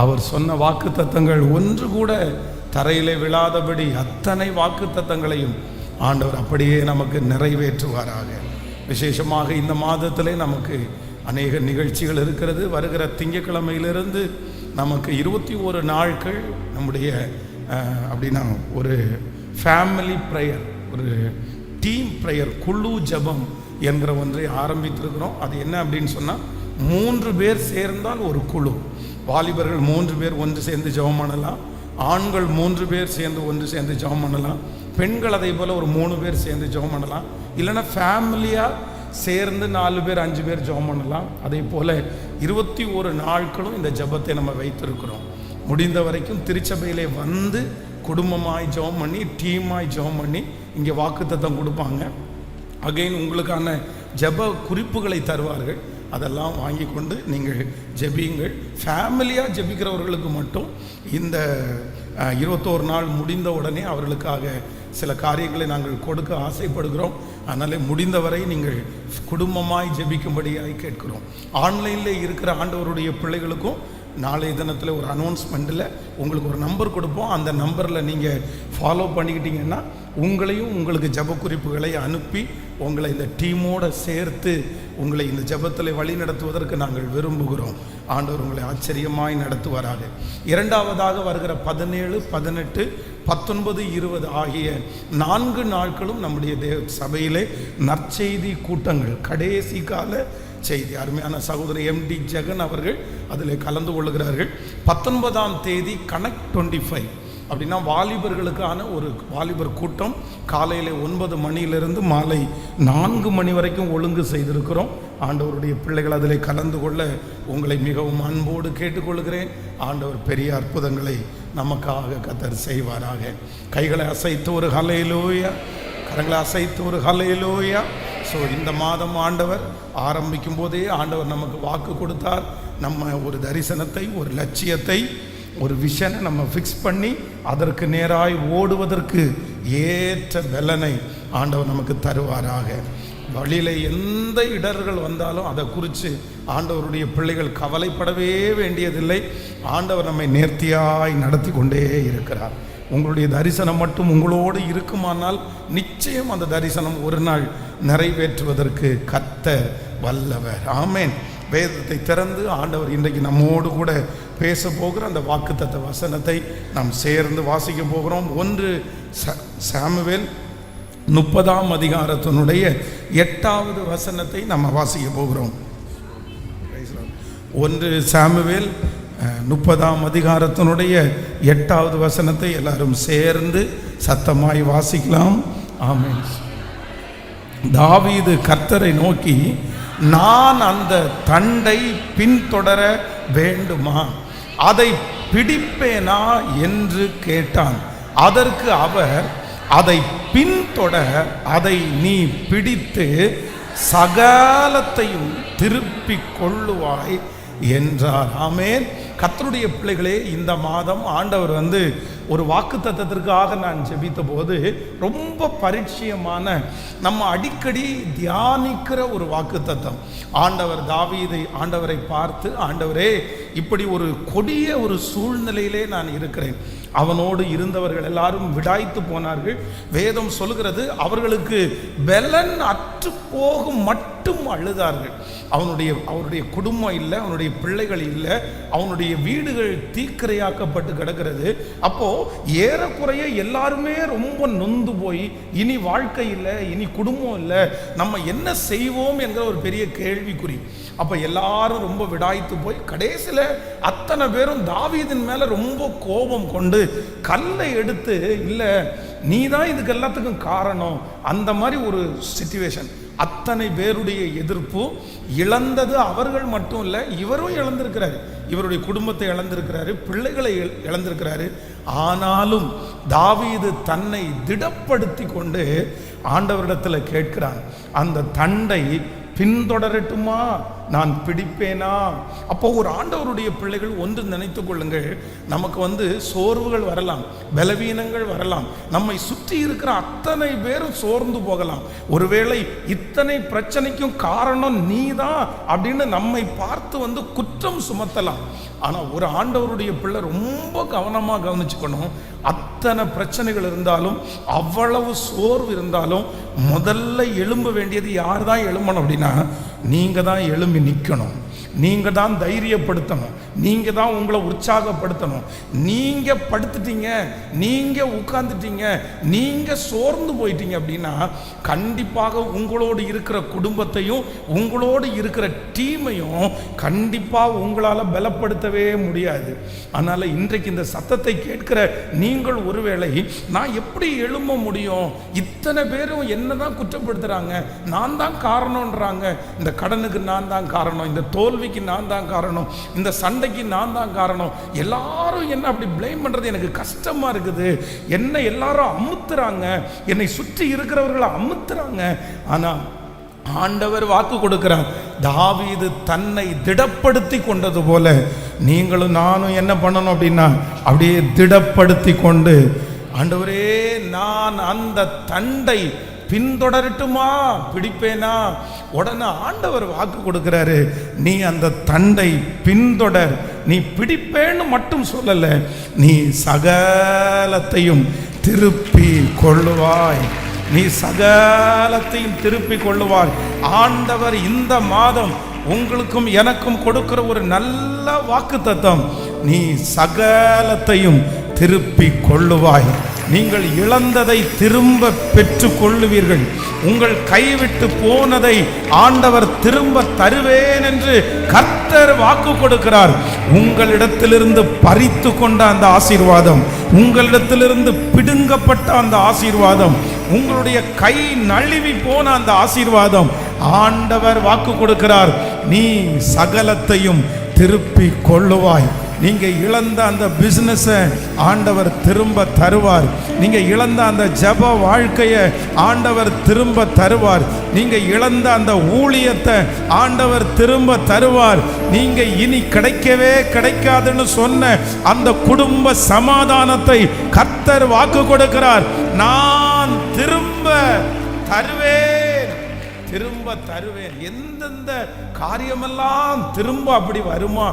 அவர் சொன்ன வாக்குத்தத்தங்கள் ஒன்று கூட தரையிலே விழாதபடி அத்தனை வாக்குத்தத்தங்களையும் ஆண்டவர் அப்படியே நமக்கு நிறைவேற்றுவாராக. விசேஷமாக இந்த மாதத்திலே நமக்கு அநேக நிகழ்ச்சிகள் இருக்கிறது. வருகிற திங்கட்கிழமையிலிருந்து நமக்கு 21 நாட்கள் நம்முடைய அப்படின்னா ஒரு ஃபேமிலி ப்ரேயர், ஒரு டீம் ப்ரேயர், குழு ஜபம் என்கிற ஒன்றை ஆரம்பித்திருக்கிறோம். அது என்ன அப்படின்னு சொன்னால், 3 பேர் சேர்ந்தால் ஒரு குழு. வாலிபர்கள் 3 பேர் ஒன்று சேர்ந்து ஜெபம் பண்ணலாம், ஆண்கள் 3 பேர் சேர்ந்து ஒன்று சேர்ந்து ஜெபம் பண்ணலாம், பெண்கள் அதே போல் ஒரு 3 பேர் சேர்ந்து ஜெபம் பண்ணலாம், இல்லைன்னா ஃபேமிலியாக சேர்ந்து 4 பேர் 5 பேர் ஜெபம் பண்ணலாம். அதே போல் 21 நாட்களும் இந்த ஜெபத்தை நம்ம வைத்திருக்கிறோம். முடிந்த வரைக்கும் திருச்சபையிலே வந்து குடும்பமாய் ஜெபம் பண்ணி, டீமாய் ஜெபம் பண்ணி இங்கே வாக்குத்தத்தம் கொடுப்பாங்க. அகைன் உங்களுக்கான ஜெப குறிப்புகளை தருவார்கள். அதெல்லாம் வாங்கி கொண்டு நீங்கள் ஜெபியுங்கள். ஃபேமிலியாக ஜெபிக்கிறவர்களுக்கு மட்டும் இந்த 21 நாள் முடிந்த உடனே அவர்களுக்காக சில காரியங்களை நாங்கள் கொடுக்க ஆசைப்படுகிறோம். அதனால் முடிந்தவரை நீங்கள் குடும்பமாய் ஜெபிக்கும்படியாய் கேட்கிறோம். ஆன்லைனில் இருக்கிற ஆண்டவருடைய பிள்ளைகளுக்கும் நாளைய தினத்தில் ஒரு அனௌன்ஸ்மெண்ட்டில் உங்களுக்கு ஒரு நம்பர் கொடுப்போம். அந்த நம்பரில் நீங்கள் ஃபாலோ பண்ணிக்கிட்டீங்கன்னா உங்களையும் உங்களுக்கு ஜெப குறிப்புகளை அனுப்பி உங்களை இந்த டீமோடு சேர்த்து உங்களை இந்த ஜெபத்தில் வழி நடத்துவதற்கு நாங்கள் விரும்புகிறோம். ஆண்டவர் உங்களை ஆச்சரியமாய் நடத்துவாராக. இரண்டாவதாக வருகிற 17, 18, 19, 20 ஆகிய 4 நாட்களும் நம்முடைய சபையிலே நற்செய்தி கூட்டங்கள், கடைசி கால செய்தி. அருமையான சகோதரி MD ஜெகன் அவர்கள் அதில் கலந்து கொள்ளுகிறார்கள். 19ஆம் தேதி கனெக்ட் 25 அப்படின்னா வாலிபர்களுக்கான ஒரு வாலிபர் கூட்டம் காலையில் 9 மணியிலிருந்து மாலை 4 மணி வரைக்கும் ஒழுங்கு செய்திருக்கிறோம். ஆண்டவருடைய பிள்ளைகள் அதில் கலந்து கொள்ள உங்களை மிகவும் அன்போடு கேட்டுக்கொள்கிறேன். ஆண்டவர் பெரிய அற்புதங்களை நமக்காக கர்த்தர் செய்வாராக. கைகளை அசைத்து ஒரு ஹல்லேலூயா, கரங்களை அசைத்து ஒரு ஹல்லேலூயா. ஸோ இந்த மாதம் ஆண்டவர் ஆரம்பிக்கும் போதே ஆண்டவர் நமக்கு வாக்கு கொடுத்தார். நம்ம ஒரு தரிசனத்தை, ஒரு லட்சியத்தை, ஒரு விஷனை நம்ம ஃபிக்ஸ் பண்ணி அதற்கு நேராய் ஓடுவதற்கு ஏற்ற பலனை ஆண்டவர் நமக்கு தருவாராக. வழியில் எந்த இடர்கள் வந்தாலும் அதை குறித்து ஆண்டவருடைய பிள்ளைகள் கவலைப்படவே வேண்டியதில்லை. ஆண்டவர் நம்மை நேர்த்தியாய் நடத்தி கொண்டே இருக்கிறார். உங்களுடைய தரிசனம் மட்டும் உங்களோடு இருக்குமானால் நிச்சயம் அந்த தரிசனம் ஒரு நாள் நிறைவேற்றுவதற்கு கர்த்தர் வல்லவர். ஆமென். வேதத்தை திறந்து ஆண்டவர் இன்றைக்கு நம்மோடு கூட பேச போகிற அந்த வாக்குத்தத்த வசனத்தை நாம் சேர்ந்து வாசிக்க போகிறோம். 1 சாமுவேல் 30ஆம் அதிகாரத்தினுடைய 8வது வசனத்தை நம்ம வாசிக்க போகிறோம். 1 சாமுவேல் 30ஆம் அதிகாரத்தினுடைய 8வது வசனத்தை எல்லாரும் சேர்ந்து சத்தமாய் வாசிக்கலாம். ஆமென். தாவீது கர்த்தரை நோக்கி, நான் அந்த தண்டை பின்தொடர வேண்டுமா, அதை பிடிப்பேனா என்று கேட்டான். அதற்கு அவர், அதை பின்தொடர, அதை நீ பிடித்து சகலத்தையும் திருப்பிக் கொள்ளுவாய் என்றார். ஆமென். கர்த்தருடைய பிள்ளைகளே, இந்த மாதம் ஆண்டவர் ஒரு வாக்குத்தத்தத்திற்காக நான் ஜெபித்த போது ரொம்ப பரிச்சயமான, நம்ம அடிக்கடி தியானிக்கிற ஒரு வாக்குத்தத்தம். ஆண்டவரை பார்த்து, ஆண்டவரே, இப்படி ஒரு கொடிய ஒரு சூழ்நிலையிலே நான் இருக்கிறேன். அவனோடு இருந்தவர்கள் எல்லாரும் விடாய்த்து போனார்கள். வேதம் சொல்கிறது, அவர்களுக்கு பலன் அற்று போகும் மட்டும் அழுதார்கள். அவனுடைய குடும்பம் இல்லை, அவனுடைய பிள்ளைகள் இல்லை, அவனுடைய வீடுகள் தீக்கிரையாக்கப்பட்டு கிடக்கிறது. அப்போ ஏறக்குறைய எல்லாருமே ரொம்ப நொந்து போய், இனி வாழ்க்கை இல்லை, இனி குடும்பம் இல்லை, நம்ம என்ன செய்வோம் என்கிற ஒரு பெரிய கேள்விக்குறி. அப்போ எல்லாரும் ரொம்ப விடாய்த்து போய் கடைசியில் அத்தனை பேரும் தாவீதின் மேலே ரொம்ப கோபம் கொண்டு கல்லை எடுத்து, இல்லை நீ தான் இதுக்கு எல்லாத்துக்கும் காரணம், அந்த மாதிரி ஒரு சிச்சுவேஷன். அத்தனை பேருடைய எதிர்ப்பு. இழந்தது அவர்கள் மட்டும் இல்லை, இவரும் இழந்திருக்கிறாரு, இவருடைய குடும்பத்தை இழந்திருக்கிறாரு, பிள்ளைகளை இழந்திருக்கிறாரு. ஆனாலும் தாவீது தன்னை திடப்படுத்தி கொண்டு ஆண்டவரிடத்தில் கேட்கிறான், அந்த தண்டை பின்தொடரட்டுமா, நான் பிடிப்பேனா? அப்போ ஒரு ஆண்டவருடைய பிள்ளைகள் ஒன்று நினைத்து கொள்ளுங்கள், நமக்கு சோர்வுகள் வரலாம், பலவீனங்கள் வரலாம், நம்மை சுற்றி இருக்கிற அத்தனை பேரும் சோர்ந்து போகலாம். ஒருவேளை இத்தனை பிரச்சனைக்கும் காரணம் நீதான் அப்படின்னு நம்மை பார்த்து குற்றம் சுமத்தலாம். ஆனா ஒரு ஆண்டவருடைய பிள்ளை ரொம்ப கவனமா கவனிச்சுக்கணும். அத்தனை பிரச்சனைகள் இருந்தாலும், அவ்வளவு சோர்வு இருந்தாலும், முதல்ல எழும்ப வேண்டியது யார் தான் எழும்பணும் அப்படின்னா, நீங்க தான் எழும்பி நிற்கணும். நீங்க தான் தைரியப்படுத்தணும். நீங்க தான் உங்களை உற்சாகப்படுத்தணும். நீங்க படுத்துட்டீங்க, நீங்க உட்கார்ந்துட்டீங்க, நீங்க சோர்ந்து போயிட்டீங்க அப்படின்னா கண்டிப்பாக உங்களோடு இருக்கிற குடும்பத்தையும் உங்களோடு இருக்கிற டீமையும் கண்டிப்பாக உங்களால் பலப்படுத்தவே முடியாது. அதனால இன்றைக்கு இந்த சத்தத்தை கேட்கிற நீங்கள் ஒருவேளை, நான் எப்படி எழும்ப முடியும்? இத்தனை பேரும் என்னதான் குற்றப்படுத்துறாங்க, நான் தான் காரணம்ன்றாங்க. இந்த கடனுக்கு நான் தான் காரணம், இந்த தோல்விக்கு நான் தான் காரணம், இந்த சண்டைக்கு நான் தான் காரணம், எல்லாரும் என்ன அப்படி ப்ளேம் பண்றது எனக்கு கஷ்டமா இருக்குது. என்ன எல்லாரும் அமுத்துறாங்க, என்னை சுற்றி இருக்கிறவர்களை அமுத்துறாங்க. ஆனா ஆண்டவர் வாக்கு கொடுக்கிறார், தாவீது தன்னை திடப்படுத்தி கொண்டது போல நீங்களும் நானும் என்ன பண்ணணும் அப்படின்னா, அப்படியே திடப்படுத்தி கொண்டு, ஆண்டவரே நான் அந்த தண்டை பின்தொடரட்டுமா, பிடிப்பேனா? உடனே ஆண்டவர் வாக்கு கொடுக்கிறாரு, நீ அந்த தண்டை பின்தொடர், நீ பிடிப்பேன்னு மட்டும் சொல்லல, நீ சகலத்தையும் திருப்பி கொள்ளுவாய், நீ சகலத்தையும் திருப்பி கொள்ளுவாய். ஆண்டவர் இந்த மாதம் உங்களுக்கும் எனக்கும் கொடுக்கிற ஒரு நல்ல வாக்குத்தத்தம், நீ சகலத்தையும் திருப்பி கொள்ளுவாய். நீங்கள் இழந்ததை திரும்ப பெற்று கொள்ளுவீர்கள். உங்கள் கைவிட்டு போனதை ஆண்டவர் திரும்ப தருவேன் என்று கர்த்தர் வாக்கு கொடுக்கிறார். உங்களிடத்திலிருந்து பறித்து கொண்ட அந்த ஆசீர்வாதம், உங்களிடத்திலிருந்து பிடுங்கப்பட்ட அந்த ஆசீர்வாதம், உங்களுடைய கை நழுவி போன அந்த ஆசீர்வாதம் ஆண்டவர் வாக்கு கொடுக்கிறார், நீ சகலத்தையும் திருப்பி கொள்ளுவாய். நீங்க இழந்த அந்த பிசினஸை ஆண்டவர் திரும்ப தருவார். நீங்க இழந்த அந்த ஜெப வாழ்க்கையை ஆண்டவர் திரும்ப தருவார். நீங்க இழந்த அந்த ஊழியத்தை ஆண்டவர் திரும்ப தருவார். நீங்க இனி கிடைக்கவே கிடைக்காதுன்னு சொன்ன அந்த குடும்ப சமாதானத்தை கர்த்தர் வாக்கு கொடுக்கிறார், நான் திரும்ப தருவேன், திரும்ப தருவேன். எந்தெந்த காரியமெல்லாம் திரும்ப அப்படி வருமா,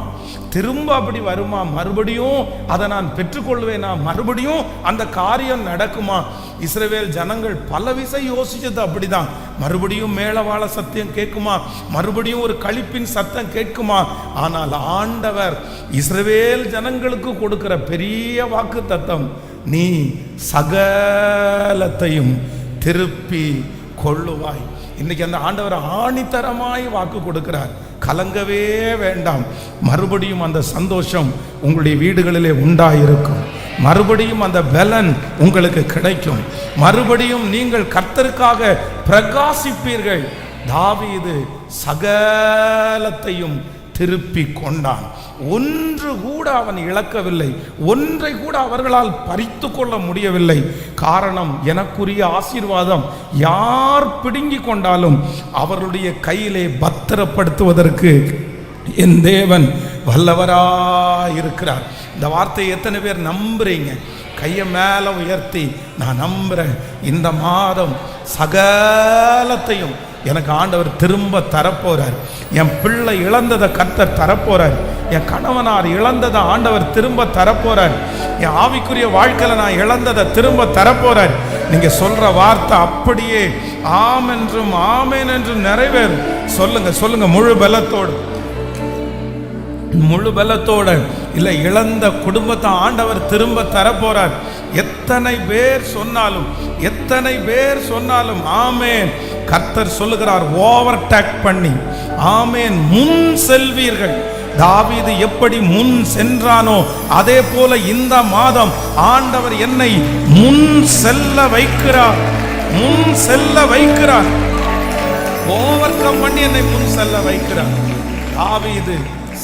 திரும்ப அப்படி வருமா, மறுபடியும் அதை நான் பெற்றுக்கொள்வேனா, மறுபடியும் அந்த காரியம் நடக்குமா? இஸ்ரவேல் ஜனங்கள் பல விஷயம் யோசிச்சது அப்படிதான். மறுபடியும் மேளவாள சத்தியம் கேட்குமா, மறுபடியும் ஒரு களிப்பின் சத்தம் கேட்குமா? ஆனால் ஆண்டவர் இஸ்ரவேல் ஜனங்களுக்கு கொடுக்கிற பெரிய வாக்கு தத்தம், நீ சகலத்தையும் திருப்பி கொள்ளுவாய். இன்னைக்கு அந்த ஆண்டவர் ஆணித்தரமாய் வாக்கு கொடுக்கிறார், கலங்கவே வேண்டாம். மறுபடியும் அந்த சந்தோஷம் உங்களுடைய வீடுகளிலே உண்டாயிருக்கும். மறுபடியும் அந்த பலன் உங்களுக்கு கிடைக்கும். மறுபடியும் நீங்கள் கர்த்தருக்காக பிரகாசிப்பீர்கள். தாவீது சகலத்தையும் திருப்பி கொண்டான். ஒன்று கூட அவன் இழக்கவில்லை, ஒன்றை கூட அவர்களால் பறித்து கொள்ள முடியவில்லை. காரணம், எனக்குரிய ஆசீர்வாதம் யார் பிடுங்கி கொண்டாலும் அவர்களுடைய கையிலே பத்திரப்படுத்துவதற்கு என் தேவன் வல்லவராயிருக்கிறார். இந்த வார்த்தையை எத்தனை பேர் நம்புறீங்க? கையை மேலே உயர்த்தி நான் நம்புறேன், இந்த மாதம் சகலத்தையும் எனக்கு ஆண்டவர் திரும்ப தரப்போறார். என் பிள்ளை இழந்ததை கர்த்தர் தரப்போறார். என் கணவனார் இழந்ததை ஆண்டவர் திரும்ப தரப்போறார். என் ஆவிக்குரிய வாழ்க்கையில நான் இழந்ததை திரும்ப தரப்போறார். நீங்க சொல்ற வார்த்தை அப்படியே ஆம் என்றும் ஆமேன் என்றும் நிறைவேறும். சொல்லுங்க சொல்லுங்க, முழு பலத்தோடு, முழு பலத்தோட. இல்லை, இழந்த குடும்பத்தை ஆண்டவர் திரும்ப தரப்போறார். எத்தனை பேர் சொன்னாலும், எத்தனை பேர் சொன்னாலும் ஆமேன். கர்த்தர் சொல்லுகிறார், ஓவர்டேக் பண்ணி ஆமேன் முன் செல்வீர்கள். தாவீது எப்படி முன் சென்றானோ அதே போல இந்த மாதம் ஆண்டவர் என்னை முன் செல்ல வைக்கிறார், முன் செல்ல வைக்கிறார். ஓவர் கம் பண்ணி என்னை முன் செல்ல வைக்கிறார். தாவீது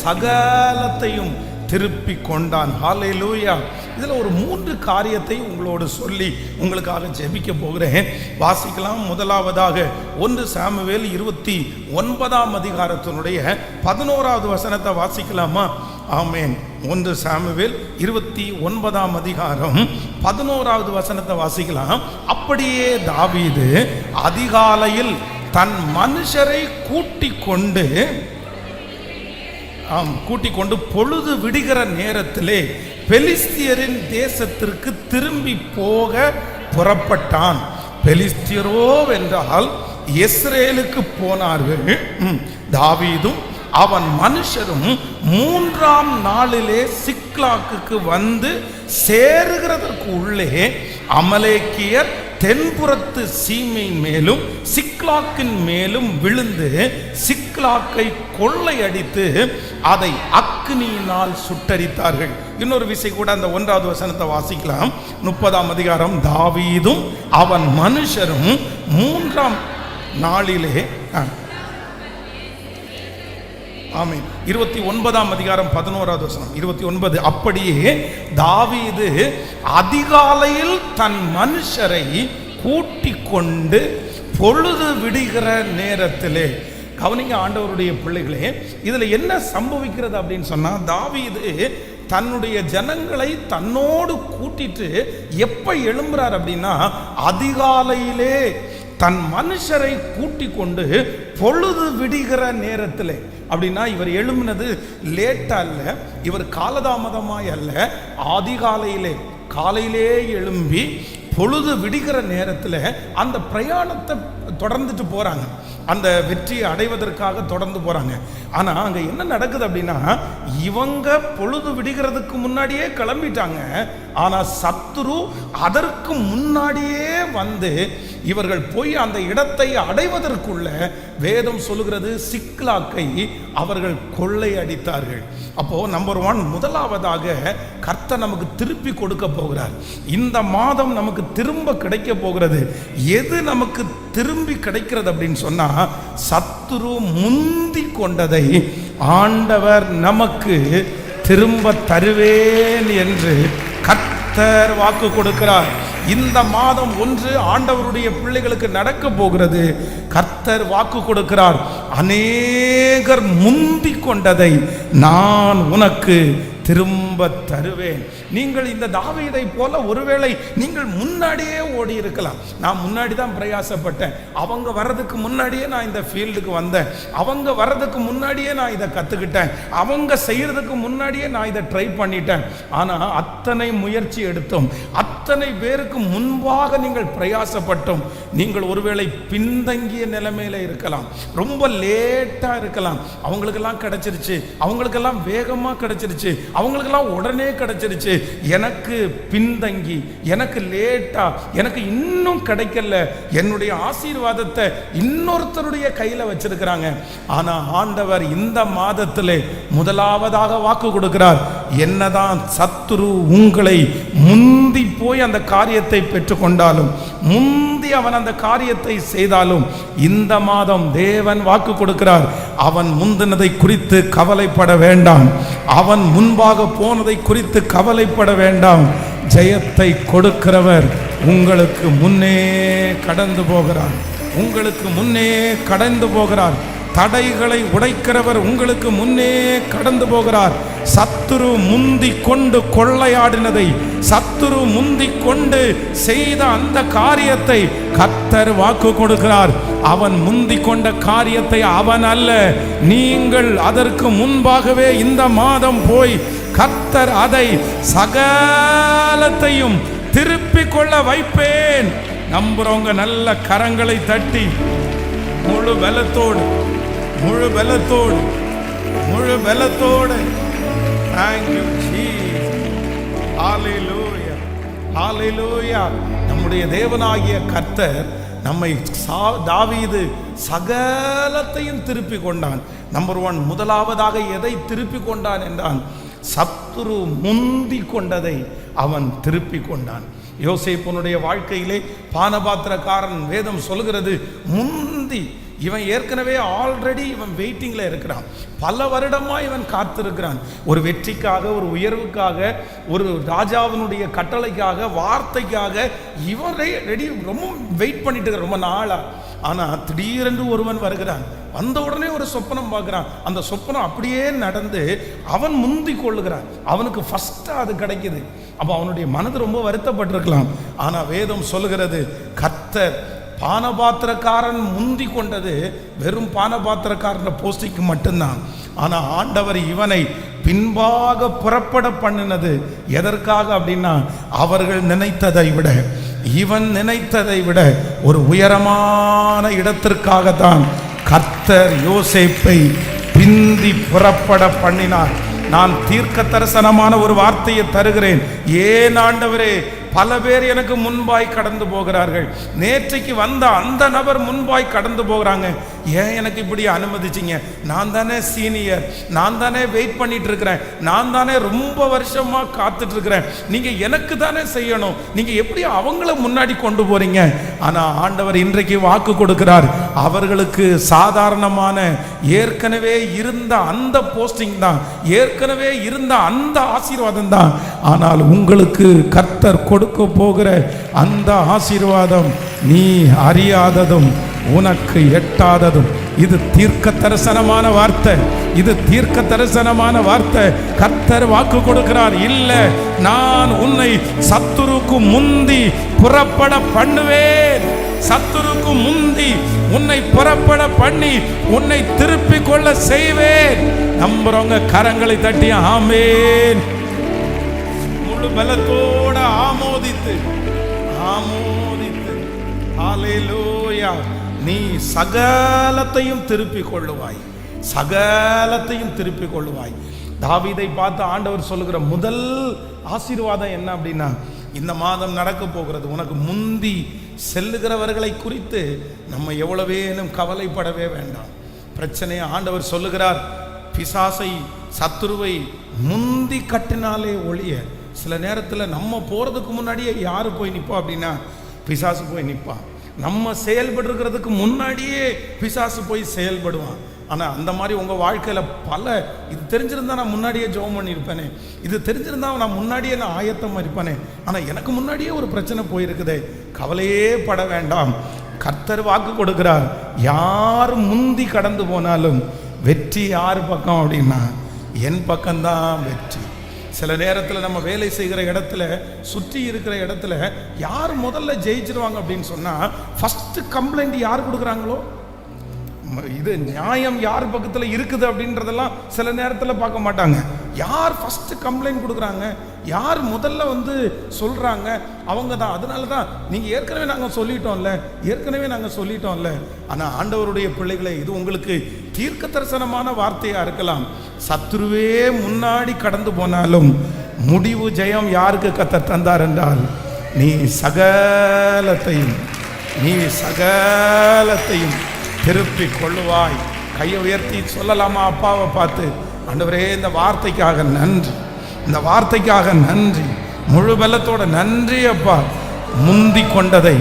சகலத்தையும் திருப்பி கொண்டான். ஹல்லேலூயா. இதில் ஒரு 3 காரியத்தை உங்களோடு சொல்லி உங்களுக்காக ஜெபிக்க போகிறேன். வாசிக்கலாம். முதலாவதாக 1 சாமுவேல் 29ஆம் அதிகாரத்தினுடைய 11வது வசனத்தை வாசிக்கலாமா? ஆமென். 1 சாமுவேல் 29ஆம் அதிகாரம் 11வது வசனத்தை வாசிக்கலாம். அப்படியே தாவீது அதிகாலையில் தன் மனுஷரை கூட்டிக் கொண்டு பொழுது விடுகிற நேரத்திலே பெலிஸ்தியரின் தேசத்திற்கு திரும்பி போக புறப்பட்டான். பெலிஸ்தியரோ வென்றால் இஸ்ரேலுக்கு போனார்கள். தாவீதும் அவன் மனுஷரும் 3ஆம் நாளிலே சிக்லாக்குக்கு வந்து சேருகிறதற்கு உள்ளே அமலேக்கியர் தென்புறத்து சீமையின் மேலும் சிக்லாக்கின் மேலும் விழுந்து சிக்லாக்கை கொள்ளையடித்து அதை அக்னியினால் சுட்டரித்தார்கள். இன்னொரு விசை கூட அந்த 1வது வசனத்தை வாசிக்கலாம். 30ஆம் அதிகாரம். தாவீதும் அவன் மனுஷரும் 3ஆம் நாளிலே ஆமென். 29ஆம் அதிகாரம் 11வது வசனம் 29. அப்படியே தாவீது அதிகாலையில் தன் மனுஷரை கூட்டிக் கொண்டு பொழுது விடுகிற நேரத்திலே, கவனிங்க ஆண்டவருடைய பிள்ளைகளே, இதுல என்ன சம்பவிக்கிறது அப்படின்னு சொன்னா, தாவீது தன்னுடைய ஜனங்களை தன்னோடு கூட்டிட்டு எப்ப எழும்புறார் அப்படின்னா, அதிகாலையிலே தன் மனுஷரை கூட்டிக் கொண்டு பொழுது விடுகிற நேரத்தில். அப்படின்னா இவர் எழும்பினது லேட்டா அல்ல, இவர் காலதாமதமாய் அல்ல, காலையிலே எழும்பி பொழுது விடுகிற நேரத்தில் அந்த பிரயாணத்தை தொடர்ந்துட்டு போறாங்க. அந்த வெற்றியை அடைவதற்காக தொடர்ந்து போறாங்க. ஆனா அங்க என்ன நடக்குது அப்படின்னா, இவங்க பொழுது விடுகிறதுக்கு முன்னாடியே கிளம்பிட்டாங்க. ஆனா சத்துரு அதற்கு முன்னாடியே வந்து இவர்கள் போய் அந்த இடத்தை அடைவதற்குள்ள வேதம் சொல்லுகிறது சிக்லாக்கை அவர்கள் கொள்ளை அடித்தார்கள். அப்போ நம்பர் 1, முதலாவதாக கர்த்தர் நமக்கு திருப்பி கொடுக்க போகிறார். இந்த மாதம் நமக்கு திரும்ப கிடைக்க போகிறது. எது நமக்கு திரும்பி கிடைக்கிறது அப்படின்னு சொன்னா, சத்துரு முந்தி கொண்டதை ஆண்டவர் நமக்கு திரும்ப தருவேன் என்று கர்த்தர் வாக்கு கொடுக்கிறார். இந்த மாதம் 1 ஆண்டவருடைய பிள்ளைகளுக்கு நடக்க போகிறது. கர்த்தர் வாக்கு கொடுக்கிறார், அநேகர் முந்தி கொண்டதை நான் உனக்கு திரும்ப தருவேன். நீங்கள் இந்த தாவீதை போல ஒருவேளை நீங்கள் முன்னாடியே ஓடி இருக்கலாம். நான் முன்னாடி தான் பிரயாசப்பட்டேன், அவங்க வர்றதுக்கு முன்னாடியே நான் இந்த ஃபீல்டுக்கு வந்தேன், அவங்க வர்றதுக்கு முன்னாடியே நான் இதை கற்றுக்கிட்டேன், அவங்க செய்யறதுக்கு முன்னாடியே நான் இதை ட்ரை பண்ணிட்டேன். ஆனால் அத்தனை முயற்சி எடுத்தோம், அத்தனை பேருக்கு முன்பாக நீங்கள் பிரயாசப்பட்டோம். நீங்கள் ஒருவேளை பின்தங்கிய நிலைமையில இருக்கலாம், ரொம்ப லேட்டா இருக்கலாம். அவங்களுக்கெல்லாம் கிடைச்சிருச்சு, அவங்களுக்கெல்லாம் வேகமா கிடைச்சிருச்சு, அவங்களுக்கெல்லாம் உடனே கிடைச்சிருச்சு. எனக்கு பின்தங்கி, எனக்கு லேட்டா, எனக்கு இன்னும் கிடைக்கல, என்னுடைய ஆசீர்வாதத்தை இன்னொருத்தருடைய கையில வச்சிருக்கிறாங்க. ஆனா ஆண்டவர் இந்த மாதத்திலே முதலாவதாக வாக்கு கொடுக்கிறார், என்னதான் சத்துரு உங்களை முந்தி போய் அந்த காரியத்தை பெற்றுக்கொண்டாலும், முந்தி அவன் அந்த காரியத்தை செய்தாலும், இந்த மாதம் தேவன் வாக்கு கொடுக்கிறார், அவன் முந்தினதை குறித்து கவலைப்பட வேண்டாம், அவன் முன்பாக போனதை குறித்து கவலைப்பட வேண்டாம். ஜெயத்தை கொடுக்கிறவர் உங்களுக்கு முன்னே கடந்து போகிறார், உங்களுக்கு முன்னே கடந்து போகிறார். தடைகளை உடைக்கிறவர் உங்களுக்கு முன்னே கடந்து போகிறார். சத்துரு முந்தி கொண்டு கொள்ளையாடினதை, சத்துரு முந்தி கொண்டு செய்த அந்த காரியத்தை கர்த்தர் வாக்கு கொடுக்கிறார். அவன் முந்தி கொண்ட காரியத்தை அவன் அல்ல, நீங்கள் அதற்கு முன்பாகவே இந்த மாதம் போய் கர்த்தர் அதை சகலத்தையும் திருப்பிக் கொள்ள வைப்பேன். நம்புறவங்க நல்ல கரங்களை தட்டி முழு பலத்தோடு Thank you Jesus. Hallelujah. Hallelujah. நம்முடைய தேவனாகிய கர்த்தர் நம்மை தாவீது சகலத்தையும் திருப்பி கொண்டான். நம்பர் 1, முதலாவதாக எதை திருப்பி கொண்டான் என்றான், சத்துரு முந்தி கொண்டதை அவன் திருப்பி கொண்டான். யோசேப்புனுடைய வாழ்க்கையிலே பானபாத்திரக்காரன் வேதம் சொல்கிறது முந்தி இவன் ஏற்கனவே ஆல்ரெடி இவன் வெயிட்டிங்கில் இருக்கிறான். பல வருடமாக இவன் காத்திருக்கிறான். ஒரு வெற்றிக்காக, ஒரு உயர்வுக்காக, ஒரு ராஜாவினுடைய கட்டளைக்காக, வார்த்தைக்காக இவன் ரெடி ரொம்ப வெயிட் பண்ணிட்டு இருக்கிறான் ரொம்ப நாளாக. ஆனால் திடீரென்று ஒருவன் வருகிறான். வந்த உடனே ஒரு சொப்பனம் பார்க்குறான். அந்த சொப்பனம் அப்படியே நடந்து அவன் முந்தி கொள்ளுகிறான். அவனுக்கு ஃபஸ்ட்டாக அது கிடைக்குது. அப்போ அவனுடைய மனது ரொம்ப வருத்தப்பட்டிருக்கலாம். ஆனால் வேதம் சொல்லுகிறது கர்த்தர் பானபாத்திரக்காரன் முந்தி கொண்டது வெறும் பானபாத்திரக்காரன் போஸ்டிக்கு மட்டும்தான். ஆனால் ஆண்டவர் இவனை பின்பாக புறப்பட பண்ணினது எதற்காக அப்படின்னா, அவர்கள் நினைத்ததை விட, இவன் நினைத்ததை விட ஒரு உயரமான இடத்திற்காகத்தான் கர்த்தர் யோசேப்பை பிந்தி புறப்பட பண்ணினார். நான் தீர்க்க தரிசனமான ஒரு வார்த்தையை தருகிறேன். ஏன் ஆண்டவரே, பல பேர் எனக்கு முன்பாய் கடந்து போகிறார்கள். நேற்றைக்கு வந்த அந்த நபர் முன்பாய் கடந்து போகிறாங்க. ஏன் எனக்கு இப்படி அனுமதிச்சிங்க? நான் தானே சீனியர், நான் தானே வெயிட் பண்ணிட்டு இருக்கிறேன், நான் தானே ரொம்ப வருஷமா காத்துட்டு இருக்கிறேன். நீங்க எனக்கு தானே செய்யணும். நீங்க எப்படி அவங்கள முன்னாடி கொண்டு போறீங்க? ஆனா ஆண்டவர் இன்றைக்கு வாக்கு கொடுக்கிறார். அவர்களுக்கு சாதாரணமான ஏற்கனவே இருந்த அந்த போஸ்டிங் தான், ஏற்கனவே இருந்த அந்த ஆசீர்வாதம் தான். ஆனால் உங்களுக்கு கர்த்தர் கொடுக்க போகிற அந்த ஆசீர்வாதம் நீ அறியாததும் உனக்கு எட்டாததும். இது தீர்க்க தரிசனமான வார்த்தை. இது தீர்க்க தரிசனமான வார்த்தை. கர்த்தர் வாக்கு கொடுக்கிறார். இல்ல, நான் உன்னை சத்துருக்கு முந்தி புறப்பட பண்ணுவேன். சத்துருக்கு முந்தி உன்னை புறப்பட பண்ணி உன்னை திருப்பிக் கொள்ள செய்வேன். நம்புறவங்க கரங்களை தட்டி ஆமென் முழு பலத்தோட ஆமோதித்து ஆமோதித்து ஹல்லேலூயா. நீ சகலத்தையும் திருப்பிக் கொள்ளுவாய், சகலத்தையும் திருப்பிக் கொள்ளுவாய். தாவீதை பார்த்து ஆண்டவர் சொல்லுகிற முதல் ஆசீர்வாதம் என்ன அப்படின்னா, இந்த மாதம் நடக்க போகிறது. உனக்கு முந்தி செல்லுகிறவர்களை குறித்து நம்ம எவ்வளவேனும் கவலைப்படவே வேண்டாம். பிரச்சனையை ஆண்டவர் சொல்லுகிறார், பிசாசை சத்துருவை முந்தி கட்டினாலே ஒழிய. சில நேரத்தில் நம்ம போகிறதுக்கு முன்னாடியே யார் போய் நிற்பா அப்படின்னா பிசாசு போய் நிற்பான். நம்ம செயல்படுறதுக்கு முன்னாடியே பிசாசு போய் செயல்படுவான். ஆனால் அந்த மாதிரி உங்கள் வாழ்க்கையில் பல, இது தெரிஞ்சிருந்தா நான் முன்னாடியே ஜெபம் பண்ணியிருப்பேனே, இது தெரிஞ்சிருந்தா நான் முன்னாடியே நான் ஆயத்தமாக இருப்பேனே, ஆனால் எனக்கு முன்னாடியே ஒரு பிரச்சனை போயிருக்குதே. கவலையே பட வேண்டாம். கர்த்தர் வாக்கு கொடுக்கிறார். யார் முந்தி கடந்து போனாலும் வெற்றி யார் பக்கம் அப்படின்னா என் பக்கம்தான் வெற்றி. சில நேரத்தில் நம்ம வேலை செய்கிற இடத்துல, சுற்றி இருக்கிற இடத்துல யார் முதல்ல ஜெயிச்சிருவாங்க அப்படின்னு சொன்னால், ஃபஸ்ட்டு கம்ப்ளைண்ட் யார் கொடுக்குறாங்களோ, இது நியாயம் யார் பக்கத்தில் இருக்குது அப்படின்றதெல்லாம் சில நேரத்தில் பார்க்க மாட்டாங்க. யார் ஃபஸ்ட்டு கம்ப்ளைண்ட் கொடுக்குறாங்க, யார் முதல்ல வந்து சொல்கிறாங்க, அவங்க தான். அதனால தான் நீங்கள் ஏற்கனவே நாங்கள் சொல்லிட்டோம்ல. ஆனால் ஆண்டவருடைய பிள்ளைகளை, இது உங்களுக்கு தீர்க்க தரிசனமான வார்த்தையாக இருக்கலாம். சத்துருவே முன்னாடி கடந்து போனாலும் முடிவு ஜெயம் யாருக்கு கர்த்தர் தந்தார் என்றால், நீ சகலத்தையும் திருப்பி கொள்ளுவாய். கையை உயர்த்தி சொல்லலாமா அப்பாவை பார்த்து, ஆண்டவரே இந்த வார்த்தைக்காக நன்றி, இந்த வார்த்தைக்காக நன்றி, முழு பலத்தோட நன்றி அப்பா. முந்தி கொண்டதை,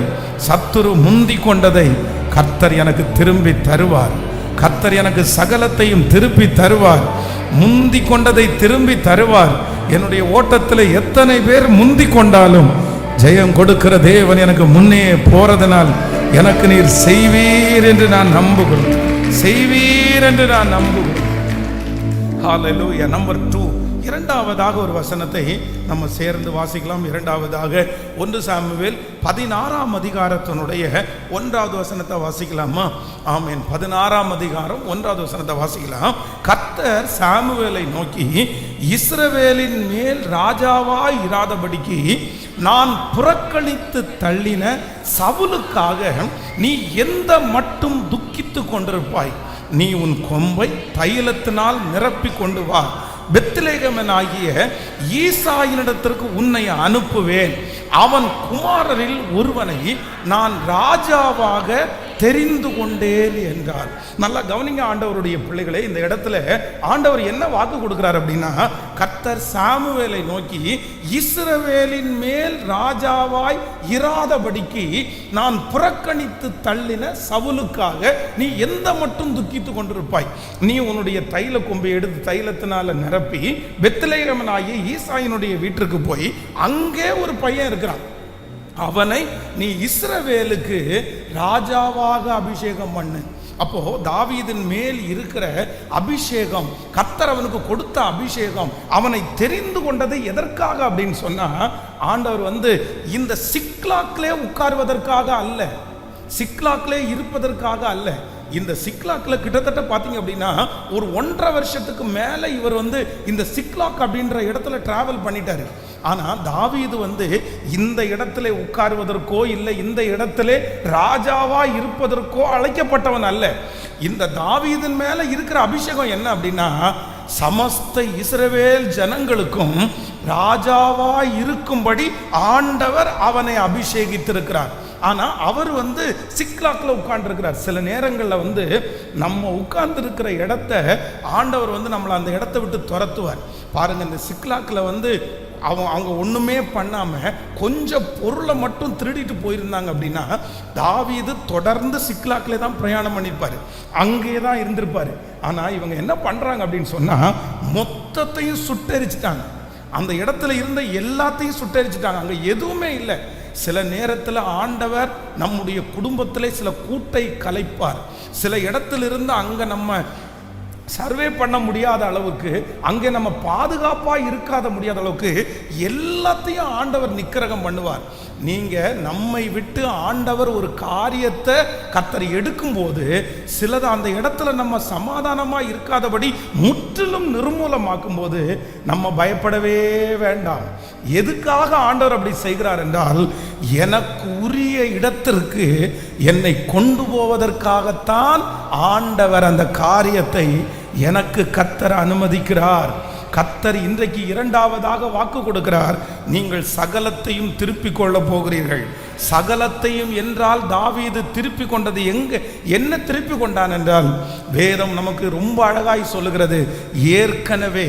சத்துரு முந்தி கொண்டதை கர்த்தர் எனக்கு திரும்பி தருவார். கர்த்தர் எனக்கு சகலத்தையும் திருப்பி தருவார். முந்தி கொண்டதை திரும்பி தருவார். என்னுடைய ஓட்டத்தில் எத்தனை பேர் முந்தி கொண்டாலும் ஜெயம் கொடுக்கிற தேவன் எனக்கு முன்னே போறதனால் எனக்கு நீர் செய்வீர் என்று நான் நம்புகிறேன். ஹல்லேலூயா. நம்பர் 2, இரண்டாவதாக ஒரு வசனத்தை நம்ம சேர்ந்து வாசிக்கலாம். இரண்டாவதாக 1 சாமுவேல் 16ஆம் அதிகாரத்தினுடைய 1வது வசனத்தை வாசிக்கலாமா? ஆமென். 16ஆம் அதிகாரம் 1வது வசனத்தை வாசிக்கலாம். கர்த்தர் சாமுவேலை நோக்கி, இஸ்ரவேலின் மேல் ராஜாவாய் இராதபடிக்கு நான் புறக்கணித்து தள்ளின சவுலுக்காக நீ எந்த மட்டும் துக்கித்து கொண்டிருப்பாய்? நீ உன் கொம்பை தைலத்தினால் நிரப்பி கொண்டு வா. பெத்லெகேமனாகிய ஈசாயினிடத்திற்கு உன்னை அனுப்புவேன். அவன் குமாரரில் ஒருவனை நான் ராஜாவாக தெரிந்து கொண்டேன் என்றார். நல்லா கவனிங்க ஆண்டவருடைய பிள்ளைகளே, இந்த இடத்துல ஆண்டவர் என்ன வாக்கு கொடுக்கிறார் அப்படின்னா, கர்த்தர் சாமுவேலை நோக்கி, இஸ்ரவேலின் மேல் ராஜாவாய் இராதபடிக்கு நான் புறக்கணித்து தள்ளின சவுலுக்காக நீ எந்த மட்டும் துக்கித்து கொண்டிருப்பாய்? நீ உன்னுடைய தைல கொம்பை எடுத்து தைலத்தினால நிரப்பி பெத்லெகேமனாகிய ஈசாயினுடைய வீட்டிற்கு போய் அங்கே ஒரு பையன் இருக்கிறான், அவனை நீ இஸ்ரவேலுக்கு ராஜாவாக அபிஷேகம் பண்ணு. அப்போ தாவீதின் மேல் இருக்கிற அபிஷேகம், கர்த்தர் அவனுக்கு கொடுத்த அபிஷேகம், அவனை தெரிந்து கொண்டது எதற்காக அப்படின்னு சொன்னா, ஆண்டவர் இந்த சிக்லாக்லே உட்கார்வதற்காக அல்ல, சிக்லாக்லே இருப்பதற்காக அல்ல. இந்த சிக்லாக்ல கிட்டத்தட்ட பார்த்தீங்க அப்படின்னா ஒரு 1.5 வருஷத்துக்கு மேலே இவர் இந்த சிக்லாக் அப்படின்ற இடத்துல டிராவல் பண்ணிட்டாரு. ஆனால் தாவீது இந்த இடத்துல உட்காருவதற்கோ இல்லை இந்த இடத்துல ராஜாவா இருப்பதற்கோ அழைக்கப்பட்டவன் அல்ல. இந்த தாவீதின் மேல இருக்கிற அபிஷேகம் என்ன அப்படின்னா, சமஸ்த இஸ்ரவேல் ஜனங்களுக்கும் ராஜாவா இருக்கும்படி ஆண்டவர் அவனை அபிஷேகித்திருக்கிறார். ஆனா அவர் சிக்லாக்ல உட்கார்ந்துருக்கிறார். சில நேரங்களில் நம்ம உட்கார்ந்து இருக்கிற இடத்த ஆண்டவர் நம்மளை அந்த இடத்த விட்டு துரத்துவார். பாருங்க, இந்த சிக்லாக்ல அவங்க ஒண்ணுமே பண்ணாம கொஞ்சம் பொருளை மட்டும் திருடிட்டு போயிருந்தாங்க அப்படின்னா, தாவீது தொடர்ந்து சிக்லாக்ல தான் பிரயாணம் பண்ணிருப்பாரு, அங்கே தான் இருந்திருப்பாரு. ஆனா இவங்க என்ன பண்றாங்க அப்படின்னு சொன்னா, மொத்தத்தையும் சுட்டெரிச்சிட்டாங்க, அந்த இடத்துல இருந்த எல்லாத்தையும் சுட்டெரிச்சிட்டாங்க, அங்க எதுவுமே இல்லை. சில நேரத்தில் ஆண்டவர் நம்முடைய குடும்பத்திலே சில கூட்டை கலைப்பார். சில இடத்திலிருந்து அங்க நம்ம சர்வே பண்ண முடியாத அளவுக்கு, அங்கே நம்ம பாதுகாப்பாக இருக்காத முடியாத அளவுக்கு எல்லாத்தையும் ஆண்டவர் நிக்கிரகம் பண்ணுவார். நீங்க நம்மை விட்டு ஆண்டவர் ஒரு காரியத்தை கர்த்தர் எடுக்கும்போது சிலது அந்த இடத்துல நம்ம சமாதானமா இருக்காதபடி முற்றிலும் நிர்மூலமாக்கும் போது நம்ம பயப்படவே வேண்டாம். எதுக்காக ஆண்டவர் அப்படி செய்கிறார் என்றால், எனக்கு உரிய இடத்திற்கு என்னை கொண்டு போவதற்காகத்தான் ஆண்டவர் அந்த காரியத்தை எனக்கு கர்த்தர் அனுமதிக்கிறார். கர்த்தர் இன்றைக்கு 2வதாக வாக்கு கொடுக்கிறார், நீங்கள் சகலத்தையும் திருப்பிக் கொள்ள போகிறீர்கள். சகலத்தையும் என்றால் தாவீது திருப்பி கொண்டது என்ன திருப்பி கொண்டான் என்றால், வேதம் நமக்கு ரொம்ப அழகாய் சொல்லுகிறது, ஏற்கனவே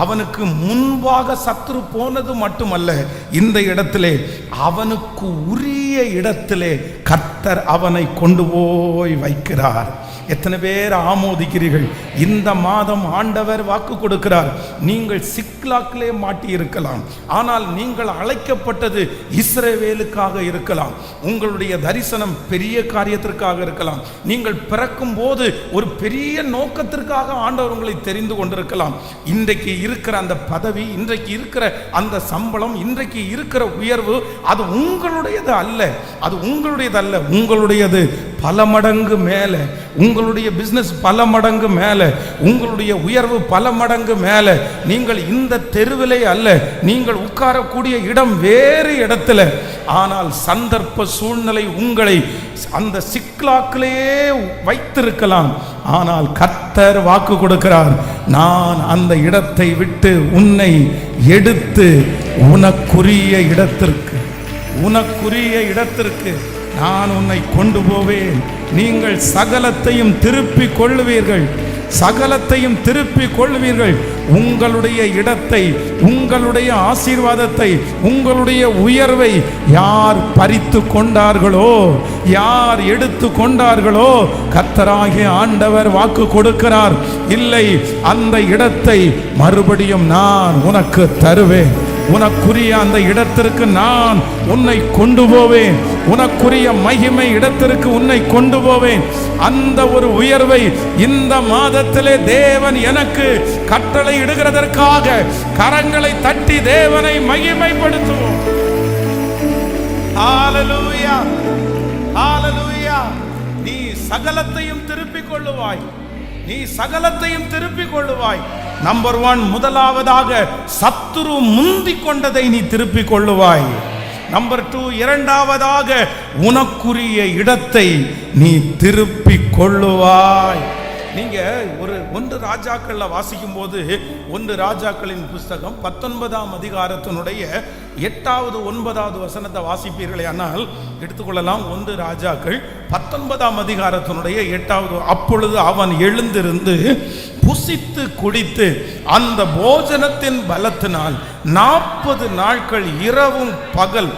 அவனுக்கு முன்பாக சத்துரு போனது மட்டுமல்ல, இந்த இடத்திலே அவனுக்கு உரிய இடத்திலே கர்த்தர் அவனை கொண்டு போய் வைக்கிறார். எத்தனை பேர் ஆமோதிக்கிறீர்கள்? இந்த மாதம் ஆண்டவர் வாக்கு கொடுக்கிறார், நீங்கள் சிக்லாக்கிலே மாட்டி இருக்கலாம், ஆனால் நீங்கள் அழைக்கப்பட்டது இஸ்ரவேலுக்காக இருக்கலாம். உங்களுடைய தரிசனம் பெரிய காரியத்திற்காக இருக்கலாம். நீங்கள் பிறக்கும் போது ஒரு பெரிய நோக்கத்திற்காக ஆண்டவர் உங்களை தெரிந்து கொண்டிருக்கலாம். இன்றைக்கு இருக்கிற அந்த பதவி, இன்றைக்கு இருக்கிற அந்த சம்பளம், இன்றைக்கு இருக்கிற உயர்வு, அது உங்களுடையது அல்ல, அது உங்களுடையது அல்ல, உங்களுடையது பல மடங்கு மேலே. உங்களுடைய பிசினஸ் பல மடங்கு மேலே, உங்களுடைய உயர்வு பல மடங்கு மேலே. நீங்கள் இந்த தெருவிலே அல்ல, நீங்கள் உட்காரக்கூடிய இடம் வேறு இடத்துல. ஆனால் சந்தர்ப்ப சூழ்நிலை உங்களை அந்த சிக்லாக்கிலேயே வைத்திருக்கலாம். ஆனால் கர்த்தர் வாக்கு கொடுக்கிறார், நான் அந்த இடத்தை விட்டு உன்னை எடுத்து உனக்குரிய இடத்திற்கு நான் உன்னை கொண்டு போவேன். நீங்கள் சகலத்தையும் திருப்பிக் கொள்ளுவீர்கள், சகலத்தையும் திருப்பிக் கொள்வீர்கள். உங்களுடைய இடத்தை, உங்களுடைய ஆசீர்வாதத்தை, உங்களுடைய உயர்வை யார் பறித்து கொண்டார்களோ, யார் எடுத்து கொண்டார்களோ, கர்த்தராகிய ஆண்டவர் வாக்கு கொடுக்கிறார், இல்லை, அந்த இடத்தை மறுபடியும் நான் உனக்கு தருவேன். உனக்குரிய அந்த இடத்திற்கு நான் உன்னை கொண்டு போவேன். உனக்குரிய மகிமை இடத்திற்கு உன்னை கொண்டு போவேன். அந்த ஒரு உயர்வை இந்த மாதத்திலே தேவன் எனக்கு கட்டளை இடுகிறதற்காக கரங்களை தட்டி தேவனை மகிமைப்படுத்துவோம். ஹல்லேலூயா, ஹல்லேலூயா. நீ சகலத்தையும் திருப்பிக் கொள்ளுவாய், நீ சகலத்தையும் திருப்பிக் கொள்ளுவாய். நம்பர் 1, முதலாவதாக சத்துரு முந்திக் கொண்டதை நீ திருப்பிக் கொள்ளுவாய். நம்பர் 2, இரண்டாவதாக உனக்குரிய இடத்தை நீ திருப்பிக் கொள்ளுவாய். நீங்க ஒரு 1 ராஜாக்கள்ல வாசிக்கும் போது 1 ராஜாக்களின் புஸ்தகம் 19ஆம் அதிகாரத்தினுடைய 8வது 9வது வசனத்தை வாசிப்பீர்களே ஆனால் எடுத்துக்கொள்ளலாம். 1 ராஜாக்கள் 19ஆம் அதிகாரத்தினுடைய 8வது. அப்பொழுது அவன் எழுந்திருந்து புசித்து குடித்து அந்த போஜனத்தின் பலத்தினால் 40 நாட்கள் இரவும் பகல்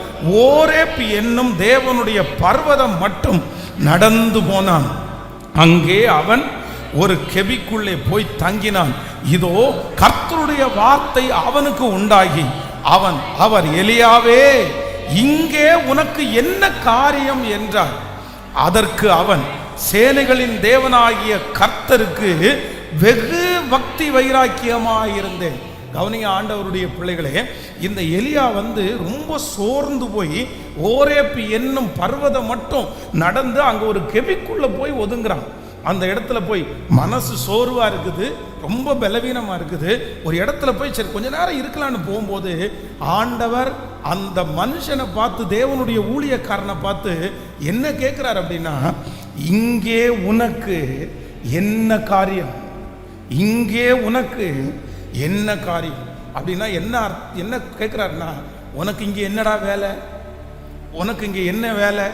ஓரேப் என்னும் தேவனுடைய பர்வதம் மட்டும் நடந்து போனான். அங்கே அவன் ஒரு கெபிக்குள்ளே போய் தங்கினான். இதோ கர்த்தருடைய வார்த்தை அவனுக்கு உண்டாகி அவர் எலியாவே, இங்கே உனக்கு என்ன காரியம் என்றார். அதற்கு அவன், சேனைகளின் தேவனாகிய கர்த்தருக்கு வெகு பக்தி வைராக்கியமாயிருந்தேன். கவனிங்க ஆண்டவருடைய பிள்ளைகளே, இந்த எலியா ரொம்ப சோர்ந்து போய் ஓரேப் என்னும் பர்வதம் மட்டும் நடந்து அங்கே ஒரு கெபிக்குள்ள போய் ஒதுங்குறான். அந்த இடத்துல போய் மனசு சோர்வா இருக்குது, ரொம்ப பலவீனமா இருக்குது. ஒரு இடத்துல போய் சரி கொஞ்ச நேரம் இருக்கலான்னு போகும்போது ஆண்டவர் அந்த மனுஷனை பார்த்து, தேவனுடைய ஊழியக்காரனை பார்த்து என்ன கேட்கிறார் அப்படின்னா, இங்கே உனக்கு என்ன காரியம், இங்கே உனக்கு என்ன காரியம் அப்படின்னா என்ன கேட்கிறாருன்னா, உனக்கு இங்கே என்னடா வேலை, உனக்கு இங்கே என்ன வேலை?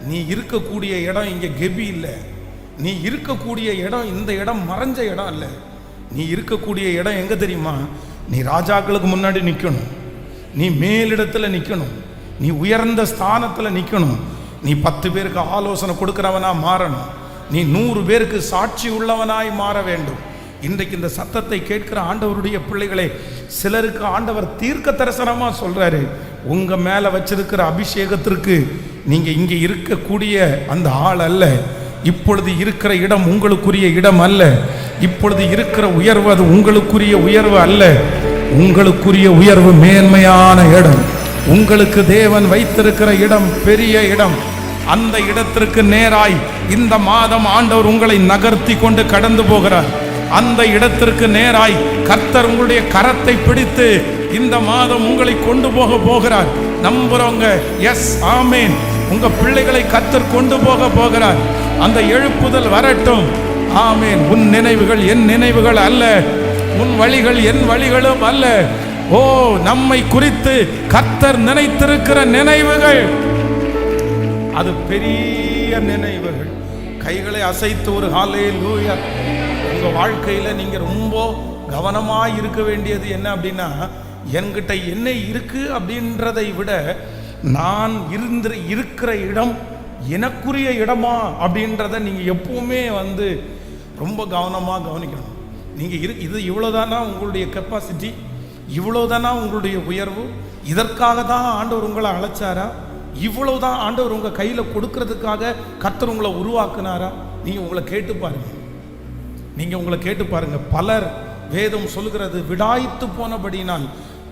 நீ இருக்கக்கூடிய இடம் இங்கே கெபி இல்லை, நீ இருக்கக்கூடிய இடம் இந்த இடம் மறைஞ்ச இடம் இல்லை. நீ இருக்கக்கூடிய இடம் எங்க தெரியுமா? நீ ராஜாக்களுக்கு முன்னாடி நிற்கணும், நீ மேலிடத்தில் நிற்கணும், நீ உயர்ந்த ஸ்தானத்தில் நிற்கணும், நீ 10 பேருக்கு ஆலோசனை கொடுக்கிறவனா மாறணும், நீ 100 பேருக்கு சாட்சி உள்ளவனாய் மாற வேண்டும். இன்றைக்கு இந்த சத்தத்தை கேட்கிற ஆண்டவருடைய பிள்ளைகளே, சிலருக்கு ஆண்டவர் தீர்க்க தரிசனமாக சொல்றாரு, உங்க மேல வச்சிருக்கிற அபிஷேகத்திற்கு நீங்க இங்கே இருக்கக்கூடிய அந்த ஆள் அல்ல, இப்பொழுது இருக்கிற இடம் உங்களுக்குரிய இடம் அல்ல, இப்பொழுது இருக்கிற உயர்வு அது உங்களுக்குரிய உயர்வு அல்ல, உங்களுக்குரிய உயர்வு மேன்மையான இடம். உங்களுக்கு தேவன் வைத்திருக்கிற இடம் பெரிய இடம். அந்த இடத்திற்கு நேராய் இந்த மாதம் ஆண்டவர் உங்களை நகர்த்தி கொண்டு கடந்து போகிறார். அந்த இடத்திற்கு நேராய் கர்த்தர் உங்களுடைய கரத்தை பிடித்து இந்த மாதம் உங்களை கொண்டு போகிறார். நம்புறவங்க எஸ் ஆமேன். உங்க பிள்ளைகளை கர்த்தர் கொண்டு போகிறார். அந்த எழுப்புதல் வரட்டும். ஆமேன். உன் நினைவுகள் என் நினைவுகள் அல்ல, உன் வழிகள் என் வழிகளும் அல்ல. ஓ, நம்மை குறித்து கர்த்தர் நினைத்திருக்கிற நினைவுகள் அது பெரிய நினைவுகள். கைகளை அசைத்து ஒரு ஹல்லேலூயா. உங்க வாழ்க்கையில நீங்க ரொம்ப கவனமாய் இருக்க வேண்டியது என்ன அப்படின்னா, என்கிட்ட என்ன இருக்கு அப்படின்றதை விட நான் இருக்கிற இடம் எனக்குரிய இடமா அப்படின்றத நீங்க எப்பவுமே ரொம்ப கவனமா கவனிக்கணும். நீங்க இது இவ்வளவுதானா உங்களுடைய கெப்பாசிட்டி, இவ்வளவுதானா உங்களுடைய உயர்வு, இதற்காக தான் ஆண்டவர் உங்களை அழைச்சாரா, இவ்வளவுதான் ஆண்டவர் உங்க கையில கொடுக்கறதுக்காக கர்த்தர் உங்களை உருவாக்குனாரா? நீங்க உங்களை கேட்டு பாருங்க, நீங்க உங்களை கேட்டு பாருங்க. பலர் வேதம் சொல்லுகிறது விடாய்த்து போனபடினால்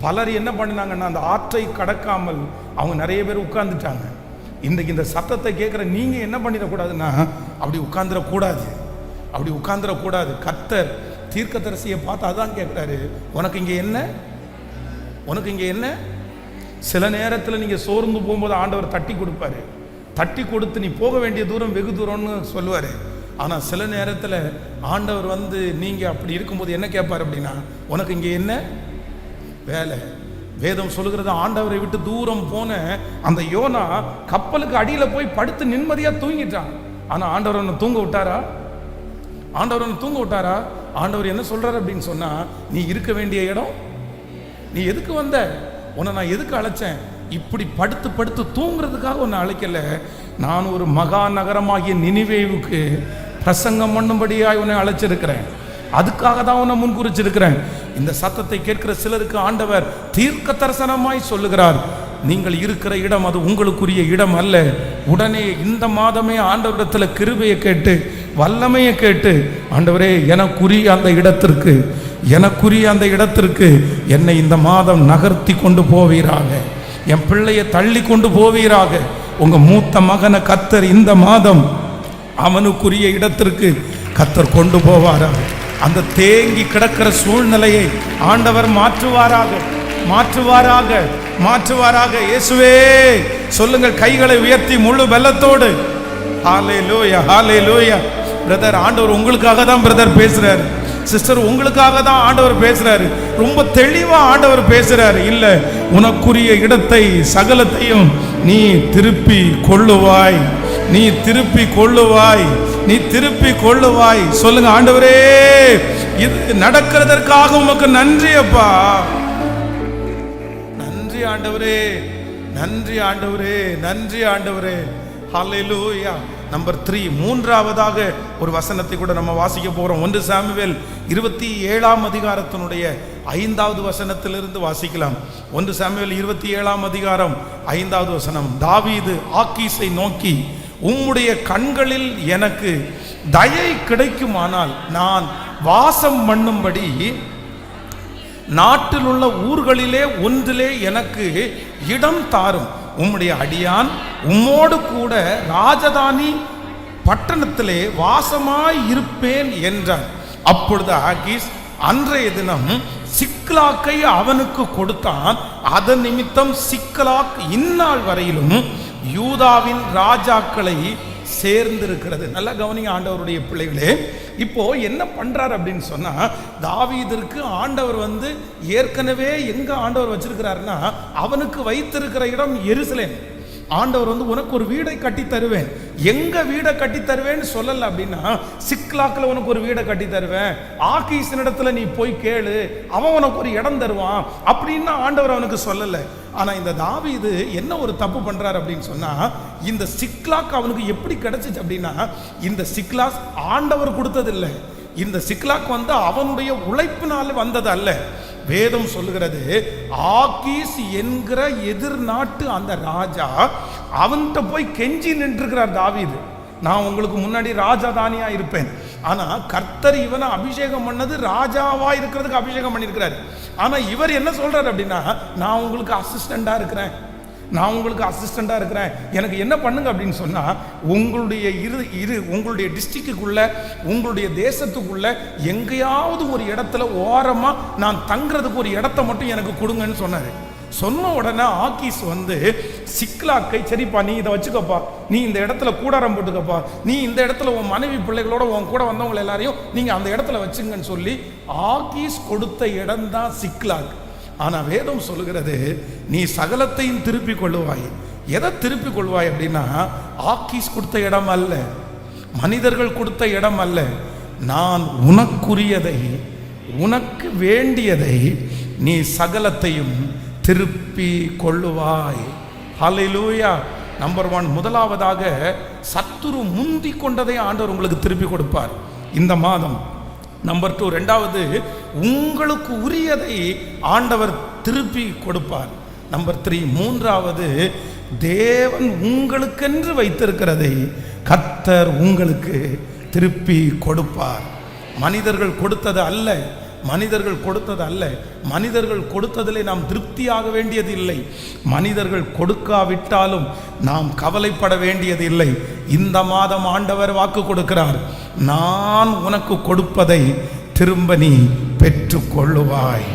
பலர் என்ன பண்ணினாங்கன்னா, அந்த ஆற்றை கடக்காமல் அவங்க நிறைய பேர் உட்கார்ந்துட்டாங்க. இன்றைக்கு இந்த சத்தத்தை கேட்குற நீங்க என்ன பண்ணிடக்கூடாதுன்னா, அப்படி உட்கார்ந்துடக்கூடாது. கர்த்தர் தீர்க்கதரிசியை பார்த்து அதான் கேட்கிறாரு, உனக்கு இங்கே என்ன, உனக்கு இங்கே என்ன? சில நேரத்தில் நீங்க சோர்ந்து போகும்போது ஆண்டவர் தட்டி கொடுப்பாரு, தட்டி கொடுத்து நீ போக வேண்டிய தூரம் வெகு தூரம்னு சொல்லுவாரு. ஆனால் சில நேரத்தில் ஆண்டவர் நீங்கள் அப்படி இருக்கும்போது என்ன கேட்பார் அப்படின்னா, உனக்கு இங்கே என்ன வேலை? வேதம் சொல்லுகிறது, ஆண்டவரை விட்டு தூரம் போன அந்த யோனா கப்பலுக்கு அடியில் போய் படுத்து நிம்மதியாக தூங்கிட்டான். ஆனால் ஆண்டவர் ஒன்று தூங்க விட்டாரா? ஆண்டவர் என்ன சொல்றாரு அப்படின்னு சொன்னா, நீ இருக்க வேண்டிய இடம், நீ எதுக்கு வந்த, உன்னை நான் எதுக்கு அழைச்சேன்? இப்படி படுத்து படுத்து தூங்குறதுக்காக உன்னை அழைக்கல. நான் ஒரு மகா நகரமாகிய நினிவேவுக்கு பிரசங்கம் பண்ணும்படியாய் உன்னை அழைச்சிருக்கிறேன். அதுக்காக தான் உன்னை முன்குறிச்சிருக்கிறேன். இந்த சத்தத்தை கேட்கிற சிலருக்கு ஆண்டவர் தீர்க்க தரிசனமாய் சொல்லுகிறார், நீங்கள் இருக்கிற இடம் அது உங்களுக்குரிய இடம் அல்ல. உடனே இந்த மாதமே ஆண்டவரிடத்தில் கிருபையை கேட்டு வல்லமையை கேட்டு, ஆண்டவரே எனக்குரிய அந்த இடத்திற்கு என்னை இந்த மாதம் நகர்த்தி கொண்டு போவீராக, என் பிள்ளையை தள்ளி கொண்டு போவீராக. உங்க மூத்த மகனை கர்த்தர் இந்த மாதம் அவனுக்குரிய இடத்திற்கு கர்த்தர் கொண்டு போவாராக. அந்த தேங்கி கிடக்கிற சூழ்நிலையை ஆண்டவர் மாற்றுவாராக. இயேசுவே சொல்லுங்கள், கைகளை உயர்த்தி முழு பலத்தோடு ஹல்லேலூயா, ஹல்லேலூயா. பிரதர், ஆண்டவர் உங்களுக்காக தான் பிரதர் பேசுறாரு. சிஸ்டர், உங்களுக்காக தான் ஆண்டவர் பேசுறாரு. ரொம்ப தெளிவா ஆண்டவர் பேசுறாரு. இல்ல, உனக்குரிய இடத்தை சகலத்தையும் நீ திருப்பி கொள்ளுவாய், நீ திருப்பி கொள்ளுவாய், நீ திருப்பி கொள்ளுவாய். சொல்லுங்க, ஆண்டவரே இது நடக்கிறதற்காக உமக்கு நன்றி அப்பா, நன்றி ஆண்டவரே, நன்றி ஆண்டவரே, நன்றி ஆண்டவரே. ஹல்லேலூயா. நம்பர் 3, மூன்றாவதாக ஒரு வசனத்தை கூட நம்ம வாசிக்க போறோம். 1 சாமுவேல் 27ஆம் அதிகாரத்தினுடைய 5வது வசனத்திலிருந்து வாசிக்கலாம். 1 சாமுவேல் 27ஆம் அதிகாரம் 5வது வசனம். தாவீது ஆக்கீஸை நோக்கி, உம்முடைய கண்களில் எனக்கு தயை கிடைக்குமானால் நான் வாசம் பண்ணும்படி நாட்டில் உள்ள ஊர்களிலே ஒன்றிலே எனக்கு இடம் தாரும். உம்முடைய அடியான் உம்மோடு கூட ராஜதானி பட்டணத்திலே வாசமாய் இருப்பேன் என்றான். அப்பொழுது ஆகீஸ் அன்றைய தினம் சிக்லாக்கை அவனுக்கு கொடுத்தான். அதன் நிமித்தம் சிக்லாக் இந்நாள் வரையிலும் யூதாவின் ராஜாக்களை சேர்ந்திருக்கிறது. நல்லா கவனிங்க ஆண்டவருடைய பிள்ளைகளே. இப்போ என்ன பண்றாரு அப்படின்னு சொன்னா, தாவீதிற்கு ஆண்டவர் ஏற்கனவே எங்க ஆண்டவர் வச்சிருக்கிறாருன்னா, அவனுக்கு வைத்திருக்கிற இடம் எருசலேம். ஆண்டவர் உனக்கு ஒரு வீடை கட்டி தருவேன். எங்க வீடை கட்டி தருவேன்னு சொல்லல அப்படின்னா, சிக்லாக்கில் உனக்கு ஒரு வீடை கட்டி தருவேன், ஆகீஸின் இடத்துல நீ போய் கேளு, அவன் உனக்கு ஒரு இடம் தருவான் அப்படின்னு ஆண்டவர் அவனுக்கு சொல்லல. ஆனா இந்த தாவீது என்ன ஒரு தப்பு பண்றாரு அப்படின்னு சொன்னா, இந்த சிக்லாக் அவனுக்கு எப்படி கிடைச்சிச்சு அப்படின்னா, இந்த சிக்லாக் ஆண்டவர் கொடுத்தது இல்லை. இந்த சிக்லாக் அவனுடைய உழைப்பினால வந்தது அல்ல. வேதம் சொல்லுகிறது, ஆகீஸ் என்கிற எதிர் நாட்டு அந்த ராஜா அவன்கிட்ட போய் கெஞ்சி நின்றுக்கிறார். தாவீது, நான் உங்களுக்கு முன்னாடி ராஜதானியா இருப்பேன், ஆனா கர்த்தர் இவனை அபிஷேகம் பண்ணது ராஜாவா இருக்கிறதுக்கு அபிஷேகம் பண்ணியிருக்கிறார். ஆனா இவர் என்ன சொல்றாரு அப்படின்னா, நான் உங்களுக்கு அசிஸ்டண்டா இருக்கிறேன், நான் உங்களுக்கு அசிஸ்டண்டா இருக்கிறேன், எனக்கு என்ன பண்ணுங்க அப்படின்னு சொன்னா, உங்களுடைய டிஸ்ட்ரிக்டுக்குள்ள, உங்களுடைய தேசத்துக்குள்ள எங்கேயாவது ஒரு இடத்துல ஓரமா நான் தங்குறதுக்கு ஒரு இடத்த மட்டும் எனக்கு கொடுங்கன்னு சொன்னாரு. சொன்ன உடனே ஆக்கீஸ் சிக்லாக்கை, சரிப்பா நீ இதை வச்சுக்கப்பா, நீ இந்த இடத்துல கூடாரம் போட்டுக்கப்பா, நீ இந்த இடத்துல உன் மனைவி பிள்ளைகளோட உன் கூட வந்தவங்க எல்லாரையும் நீங்க அந்த இடத்துல வச்சுங்கன்னு சொல்லி ஆக்கீஸ் கொடுத்த இடம் தான் சிக்லாக். ஆனா வேதம் சொல்லுகிறது, நீ சகலத்தையும் திருப்பி கொள்ளுவாய். எதை திருப்பி கொள்வாய் அப்படின்னா, ஆக்கீஸ் கொடுத்த இடம் அல்ல, மனிதர்கள் கொடுத்த இடம் அல்ல. நான் உனக்குரியதை, உனக்கு வேண்டியதை நீ சகலத்தையும் திருப்பி கொள்ளுவாய். ஹல்லேலூயா. நம்பர் 1, முதலாவதாக சத்துரு முந்தி கொண்டதை ஆண்டவர் உங்களுக்கு திருப்பி கொடுப்பார் இந்த மாதம். நம்பர் 2, ரெண்டாவது உங்களுக்கு உரியதை ஆண்டவர் திருப்பி கொடுப்பார். நம்பர் 3, மூன்றாவது தேவன் உங்களுக்கென்று வைத்திருக்கிறதை கர்த்தர் உங்களுக்கு திருப்பி கொடுப்பார். மனிதர்கள் கொடுத்தது அல்ல, மனிதர்கள் கொடுத்தது அல்ல. மனிதர்கள் கொடுத்ததிலே நாம் திருப்தியாக வேண்டியது இல்லை. மனிதர்கள் கொடுக்காவிட்டாலும் நாம் கவலைப்பட வேண்டியது இல்லை. இந்த மாதம் ஆண்டவர் வாக்கு கொடுக்கிறார், நான் உனக்கு கொடுப்பதை திரும்ப நீ பெற்று கொள்ளுவாய்.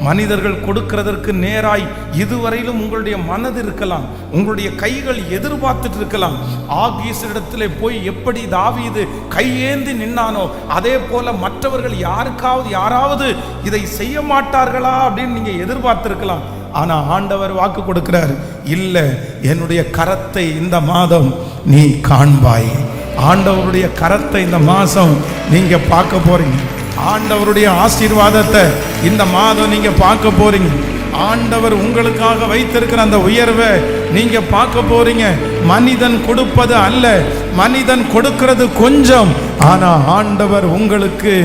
மனிதர்கள் கொடுக்கிறதற்கு நேராய் இதுவரையிலும் உங்களுடைய மனது இருக்கலாம், உங்களுடைய கைகள் எதிர்பார்த்துட்டு இருக்கலாம். ஆகீஸிடத்திலே போய் எப்படி தாவீது கையேந்தி நின்னானோ, அதே போல மற்றவர்கள் யாராவது இதை செய்ய மாட்டார்களா அப்படின்னு நீங்க எதிர்பார்த்திருக்கலாம். ஆனா ஆண்டவர் வாக்கு கொடுக்கிறார், இல்ல, என்னுடைய கரத்தை இந்த மாதம் நீ காண்பாய். ஆண்டவருடைய கரத்தை இந்த மாசம் நீங்க பார்க்க போறீங்க. ஆண்டவருடைய ஆசீர்வாதத்தை இந்த மாதம் நீங்க பார்க்க போறீங்க. ஆண்டவர் உங்களுக்காக வைத்திருக்கிற அந்த உயர்வை நீங்க பார்க்க போறீங்க. மனிதன் கொடுப்பது அல்ல, மனிதன் கொடுக்கிறது கொஞ்சம், ஆனா ஆண்டவர் உங்களுக்கு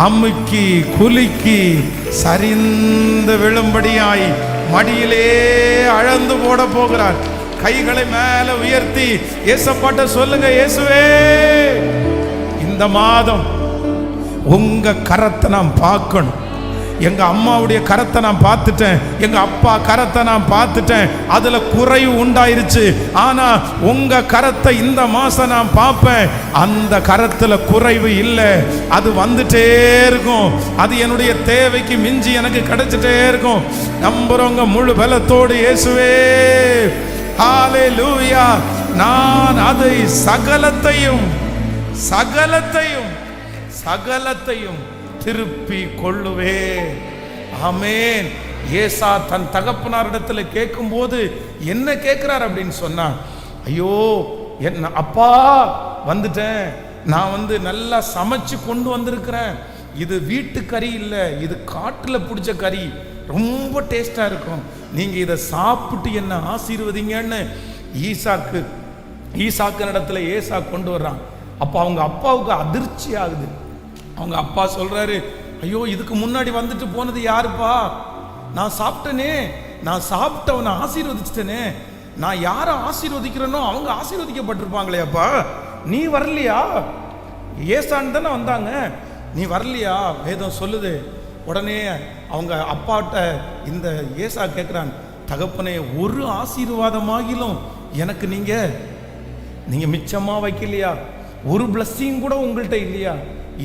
அமுக்கி குலுக்கி சரிந்து விழும்படியாய் மடியிலே அழந்து போட போகிறார். கைகளை மேல உயர்த்தி ஏசப்பாட்ட சொல்லுங்க, இயேசுவே, இந்த மாதம் உங்க கரத்தை நான் பார்க்கணும். எங்க அம்மாவுடைய கரத்தை நான் பார்த்துட்டேன், எங்க அப்பா கரத்தை நான் பார்த்துட்டேன், அதுல குறைவு உண்டாயிருச்சு. ஆனா உங்க கரத்தை இந்த மாசம் நான் பார்ப்பேன். அந்த கரத்துல குறைவு இல்லை, அது வந்துட்டே இருக்கும். அது என்னுடைய தேவைக்கு மிஞ்சி எனக்கு கிடைச்சிட்டே இருக்கும். நம்புறவங்க முழு பலத்தோடு இயேசுவே, ஹல்லேலூயா, நான் அதை சகலத்தையும் சகலத்தையும் சகலத்தையும் திருப்பி கொள்ளுவே. ஆமென். ஏசா தன் தகப்பனாரிடத்துல கேட்கும் போது என்ன கேட்கிறார் அப்படின்னு சொன்னா, ஐயோ என்ன அப்பா வந்துட்டேன், நான் நல்லா சமைச்சு கொண்டு வந்திருக்கிறேன், இது வீட்டு கறி இல்லை, இது காட்டுல பிடிச்ச கறி, ரொம்ப டேஸ்டா இருக்கும், நீங்க இதை சாப்பிட்டு என்ன ஆசீர்வதிங்கன்னு ஈசாக்கு இடத்துல ஏசா கொண்டு வர்றான். அப்ப அவங்க அப்பாவுக்கு அதிர்ச்சி ஆகுது. அவங்க அப்பா சொல்றாரு, ஐயோ இதுக்கு முன்னாடி வந்துட்டு போனது யாருப்பா, நான் சாப்பிட்டனே, நான் சாப்பிட்டவனை ஆசீர்வதிச்சிட்டனே, நான் யாரை ஆசீர்வதிக்கிறேனோ அவங்க ஆசீர்வதிக்கப்பட்டிருப்பாங்களே, அப்பா நீ வரலையா, ஏசான்னு தானே வந்தாங்க, நீ வரலையா, வேதம் சொல்லுது. உடனே அவங்க அப்பாட்ட இந்த ஏசா கேட்குறான், தகப்பனே ஒரு ஆசீர்வாதமாகிலும் எனக்கு நீங்க மிச்சமா வைக்கலையா, ஒரு பிளஸ்ஸிங் கூட உங்கள்கிட்ட இல்லையா?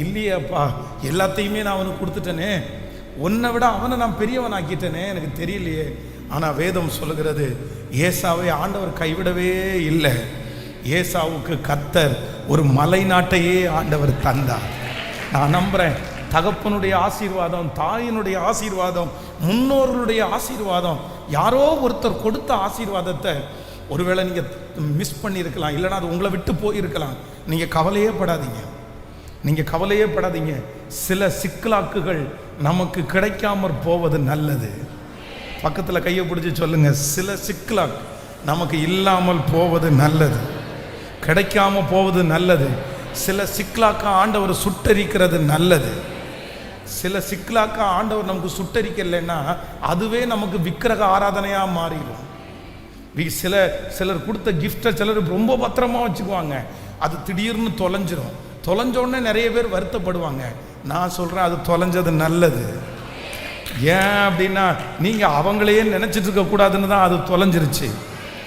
இல்லையாப்பா, எல்லாத்தையுமே நான் அவனுக்கு கொடுத்துட்டேனே, உன்னை விட அவனை நான் பெரியவன் ஆக்கிட்டேனே, எனக்கு தெரியலையே. ஆனால் வேதம் சொல்லுகிறது, ஏசாவை ஆண்டவர் கைவிடவே இல்லை. ஏசாவுக்கு கர்த்தர் ஒரு மலை நாட்டையே ஆண்டவர் தந்தார். நான் நம்புறேன், தகப்பனுடைய ஆசீர்வாதம், தாயினுடைய ஆசீர்வாதம், முன்னோர்களுடைய ஆசீர்வாதம், யாரோ ஒருத்தர் கொடுத்த ஆசீர்வாதத்தை ஒருவேளை நீங்கள் மிஸ் பண்ணியிருக்கலாம், இல்லைனா அது உங்களை விட்டு போயிருக்கலாம். நீங்கள் கவலையே படாதீங்க. சில சிக்கலாக்குகள் நமக்கு கிடைக்காமற் போவது நல்லது. பக்கத்தில் கையை பிடிச்சி சொல்லுங்க, சில சிக்கலாக்கு நமக்கு இல்லாமல் போவது நல்லது, கிடைக்காம போவது நல்லது. சில சிக்கலாக்க ஆண்டவர் சுட்டரிக்கிறது நல்லது. சில சிக்கலாக்க ஆண்டவர் நமக்கு சுட்டரிக்கலைன்னா அதுவே நமக்கு விக்கிரக ஆராதனையாக மாறிடும். சிலர் கொடுத்த கிஃப்டை சிலர் ரொம்ப பத்திரமா வச்சுக்குவாங்க, அது திடீர்னு தொலைஞ்சோடனே நிறைய பேர் வருத்தப்படுவாங்க. நான் சொல்கிறேன், அது தொலைஞ்சது நல்லது. ஏன் அப்படின்னா, நீங்கள் அவங்களையே நினச்சிட்டு இருக்கக்கூடாதுன்னு தான் அது தொலைஞ்சிருச்சு.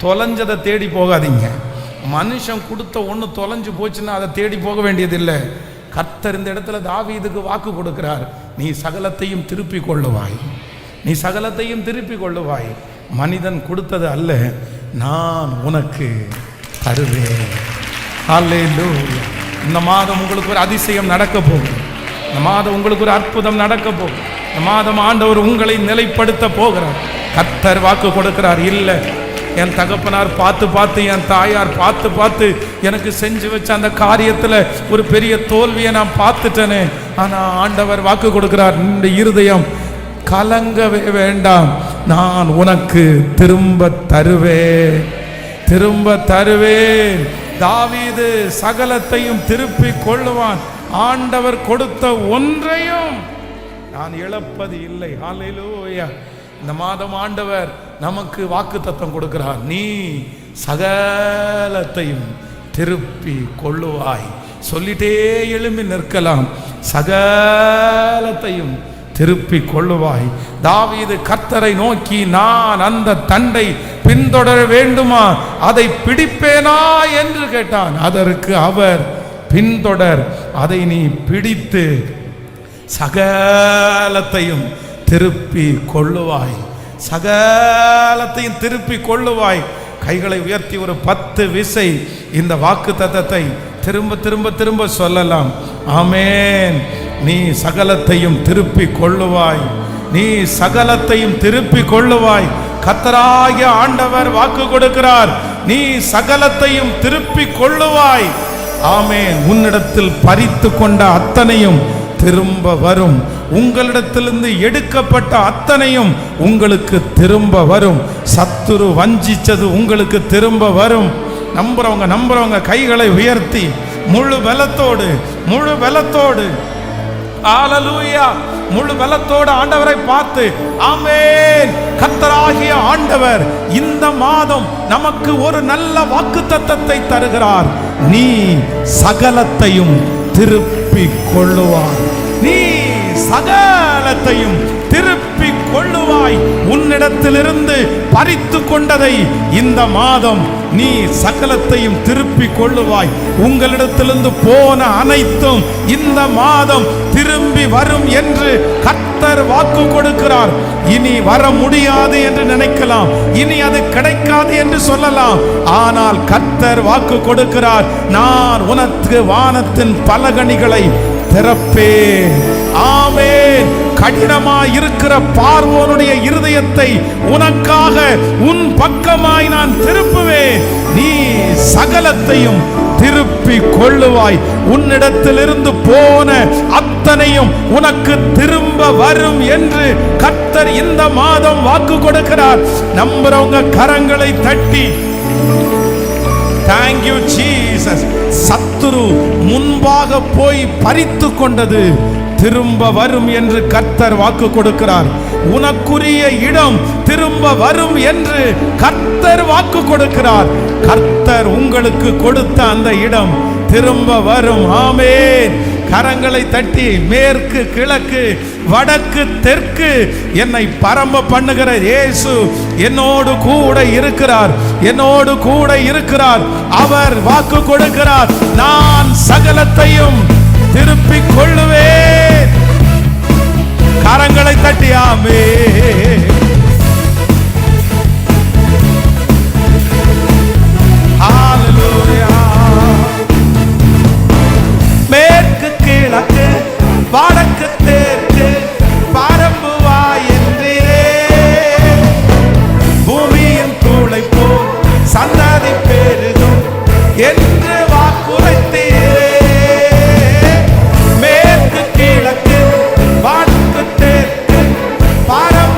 தொலைஞ்சதை தேடி போகாதீங்க. மனுஷன் கொடுத்த ஒன்று தொலைஞ்சு போச்சுன்னா அதை தேடி போக வேண்டியதில்லை. கர்த்தர் இந்த இடத்துல தாவீதுக்கு வாக்கு கொடுக்கிறார், நீ சகலத்தையும் திருப்பி கொள்ளுவாய், மனிதன் கொடுத்தது அல்ல, நான் உனக்கு தருவேன். ஹல்லேலூயா. இந்த மாதம் உங்களுக்கு ஒரு அதிசயம் நடக்க போகுது. இந்த மாதம் உங்களுக்கு ஒரு அற்புதம் நடக்க போகுது. இந்த மாதம் ஆண்டவர் உங்களை நிலைப்படுத்த போகிறார். கர்த்தர் வாக்கு கொடுக்கிறார், இல்லை என் தகப்பனார் பார்த்து என் தாயார் பார்த்து எனக்கு செஞ்சு வச்ச அந்த காரியத்தில் ஒரு பெரிய தோல்வியை நான் பார்த்துட்டேனே, ஆனால் ஆண்டவர் வாக்கு கொடுக்கிறார், இந்த இருதயம் கலங்கவே வேண்டாம், நான் உனக்கு திரும்ப தருவேன். தாவீது சகலத்தையும் திருப்பி கொள்ளுவான். ஆண்டவர் கொடுத்த ஒன்றையும் நான் இழப்பது இல்லை. ஹல்லேலூயா. இந்த மாதம் ஆண்டவர் நமக்கு வாக்குத்தத்தம் கொடுக்கிறார், நீ சகலத்தையும் திருப்பி கொள்ளுவாய். சொல்லிட்டே எழும்பி நிற்கலாம், சகலத்தையும் திருப்பி கொள்ளுவாய். தாவீது கர்த்தரை நோக்கி, நான் அந்த தண்டை பின்தொடர வேண்டுமா, அதை பிடிப்பேனா என்று கேட்டான். அதற்கு அவர், பின்தொடர், அதை நீ பிடித்து சகலத்தையும் திருப்பி கொள்ளுவாய். சகலத்தையும் திருப்பி கொள்ளுவாய். கைகளை உயர்த்தி ஒரு 10 விசை இந்த வாக்கு தத்தத்தை திரும்ப சொல்லலாம். ஆமென். நீ சகலத்தையும் திருப்பி கொள்ளுவாய். கர்த்தராகிய ஆண்டவர் வாக்கு கொடுக்கிறார், நீ சகலத்தையும் திருப்பி கொள்ளுவாய். ஆமென். உன்னிடத்தில் பறித்து கொண்ட அத்தனையும் திரும்ப வரும். உங்களிடத்திலிருந்து எடுக்கப்பட்ட அத்தனையும் உங்களுக்கு திரும்ப வரும். சத்துரு வஞ்சிச்சது உங்களுக்கு திரும்ப வரும். நம்புறவங்க கைகளை உயர்த்தி முழு பலத்தோடு ஹல்லேலூயா, முழு பலத்தோடு ஆண்டவரை பார்த்து, ஆமென். கர்த்தராகிய ஆண்டவர் இந்த மாதம் நமக்கு ஒரு நல்ல வாக்குத்தத்தத்தை தருகிறார், நீ சகலத்தையும் திருப்பி கொள்ளுவாய். உன்னிடத்திலிருந்து பறித்து கொண்டதை இந்த மாதம் நீ சகலத்தையும் திருப்பிக் கொள்ளுவாய். உங்களிடத்திலிருந்து போன அனைத்தும் இந்த மாதம் திரும்பி வரும் என்று கர்த்தர் வாக்கு கொடுக்கிறார். இனி வர முடியாது என்று நினைக்கலாம், இனி அது கிடைக்காது என்று சொல்லலாம். ஆனால் கர்த்தர் வாக்கு கொடுக்கிறார், நான் உனக்கு வானத்தின் பலகணிகளை திறப்பேன். ஆமென். கடினமாய் இருக்கிற பார்வோனுடைய இருதயத்தை உனக்காக உன் பக்கமாய் நான் திருப்புவேன். நீ சகலத்தையும் திருப்பி கொள்ளுவாய். உன்னிடத்திலிருந்து போன அத்தனையும் உனக்கு திரும்ப வரும் என்று கர்த்தர் இந்த மாதம் வாக்கு கொடுக்கிறார். நம்புறவங்க கரங்களை தட்டி Thank you Jesus. சத்துரு முன்பாக போய் பறித்து கொண்டது திரும்ப வரும் என்று கர்த்தர் வாக்கு கொடுக்கிறார். உனக்குரிய இடம் திரும்ப வரும் என்று கர்த்தர் வாக்கு கொடுக்கிறார். கர்த்தர் உங்களுக்கு கொடுத்த அந்த இடம் திரும்ப வரும். ஆமென். கரங்களை தட்டி மேற்கு கிழக்கு வடக்கு தெற்கு என்னை பரம்ப பண்ணுகிற இயேசு என்னோடு கூட இருக்கிறார், என்னோடு கூட இருக்கிறார். அவர் வாக்கு கொடுக்கிறார், நான் சகலத்தையும் திருப்பிக் கொள்ளுவேன். கரங்களை தட்டி ஆமென். ஹalleluya. மேற்கு கிழக்கு வடக்கு தெற்கு பரம்புவாய் என்றே பூமியின் தூளை போல் சந்ததி பெருகும் என்று வாக்குரைத்தீரே. மேற்கு கிழக்கு வடக்கு தெற்கு பரம்புவாய்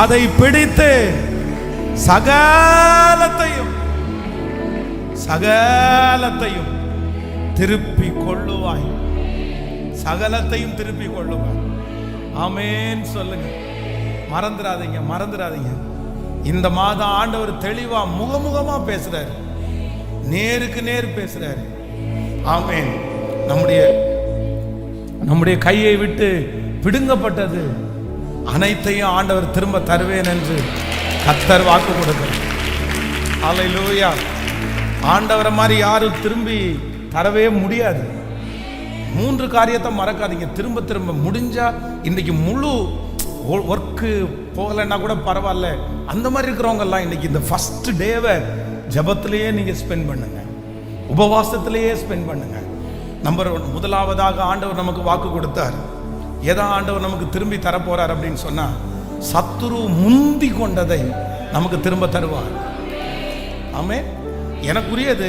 அதை பிடித்து சகலத்தையும் சகலத்தையும் திருப்பி கொள்ளுவாய். சகலத்தையும் திருப்பி கொள்ளுவாய். ஆமென் சொல்லுங்க. மறந்துடாதீங்க, மறந்துடாதீங்க. இந்த மாதம் ஆண்டவர் தெளிவா முகமுகமா பேசுறாரு, நேருக்கு நேர் பேசுறாரு. ஆமென். நம்முடைய கையை விட்டு பிடுங்கப்பட்டது அனைத்தையும் ஆண்டவர் திரும்ப தருவேன் என்று கர்த்தர் வாக்கு கொடுக்கிறார். அல்லேலூயா. ஆண்டவரை மாதிரி யாரும் திரும்பி தரவே முடியாது. 3 காரியத்தை மறக்காதீங்க. திரும்ப திரும்ப முடிஞ்சா இன்னைக்கு முழு ஒர்க்கு போகலைன்னா கூட பரவாயில்ல, அந்த மாதிரி இருக்கிறவங்க எல்லாம் இன்னைக்கு இந்த ஃபர்ஸ்ட் டேவை ஜபத்திலேயே நீங்க ஸ்பெண்ட் பண்ணுங்க, உபவாசத்திலேயே ஸ்பெண்ட் பண்ணுங்க. முதலாவதாக ஆண்டவர் நமக்கு வாக்கு கொடுத்தார். எதா ஆண்டவர் நமக்கு திரும்பி தரப்போறார் அப்படின்னு சொன்னா, சத்துரு முந்தி கொண்டதை நமக்கு திரும்ப தருவார். ஆமே, எனக்குரியது.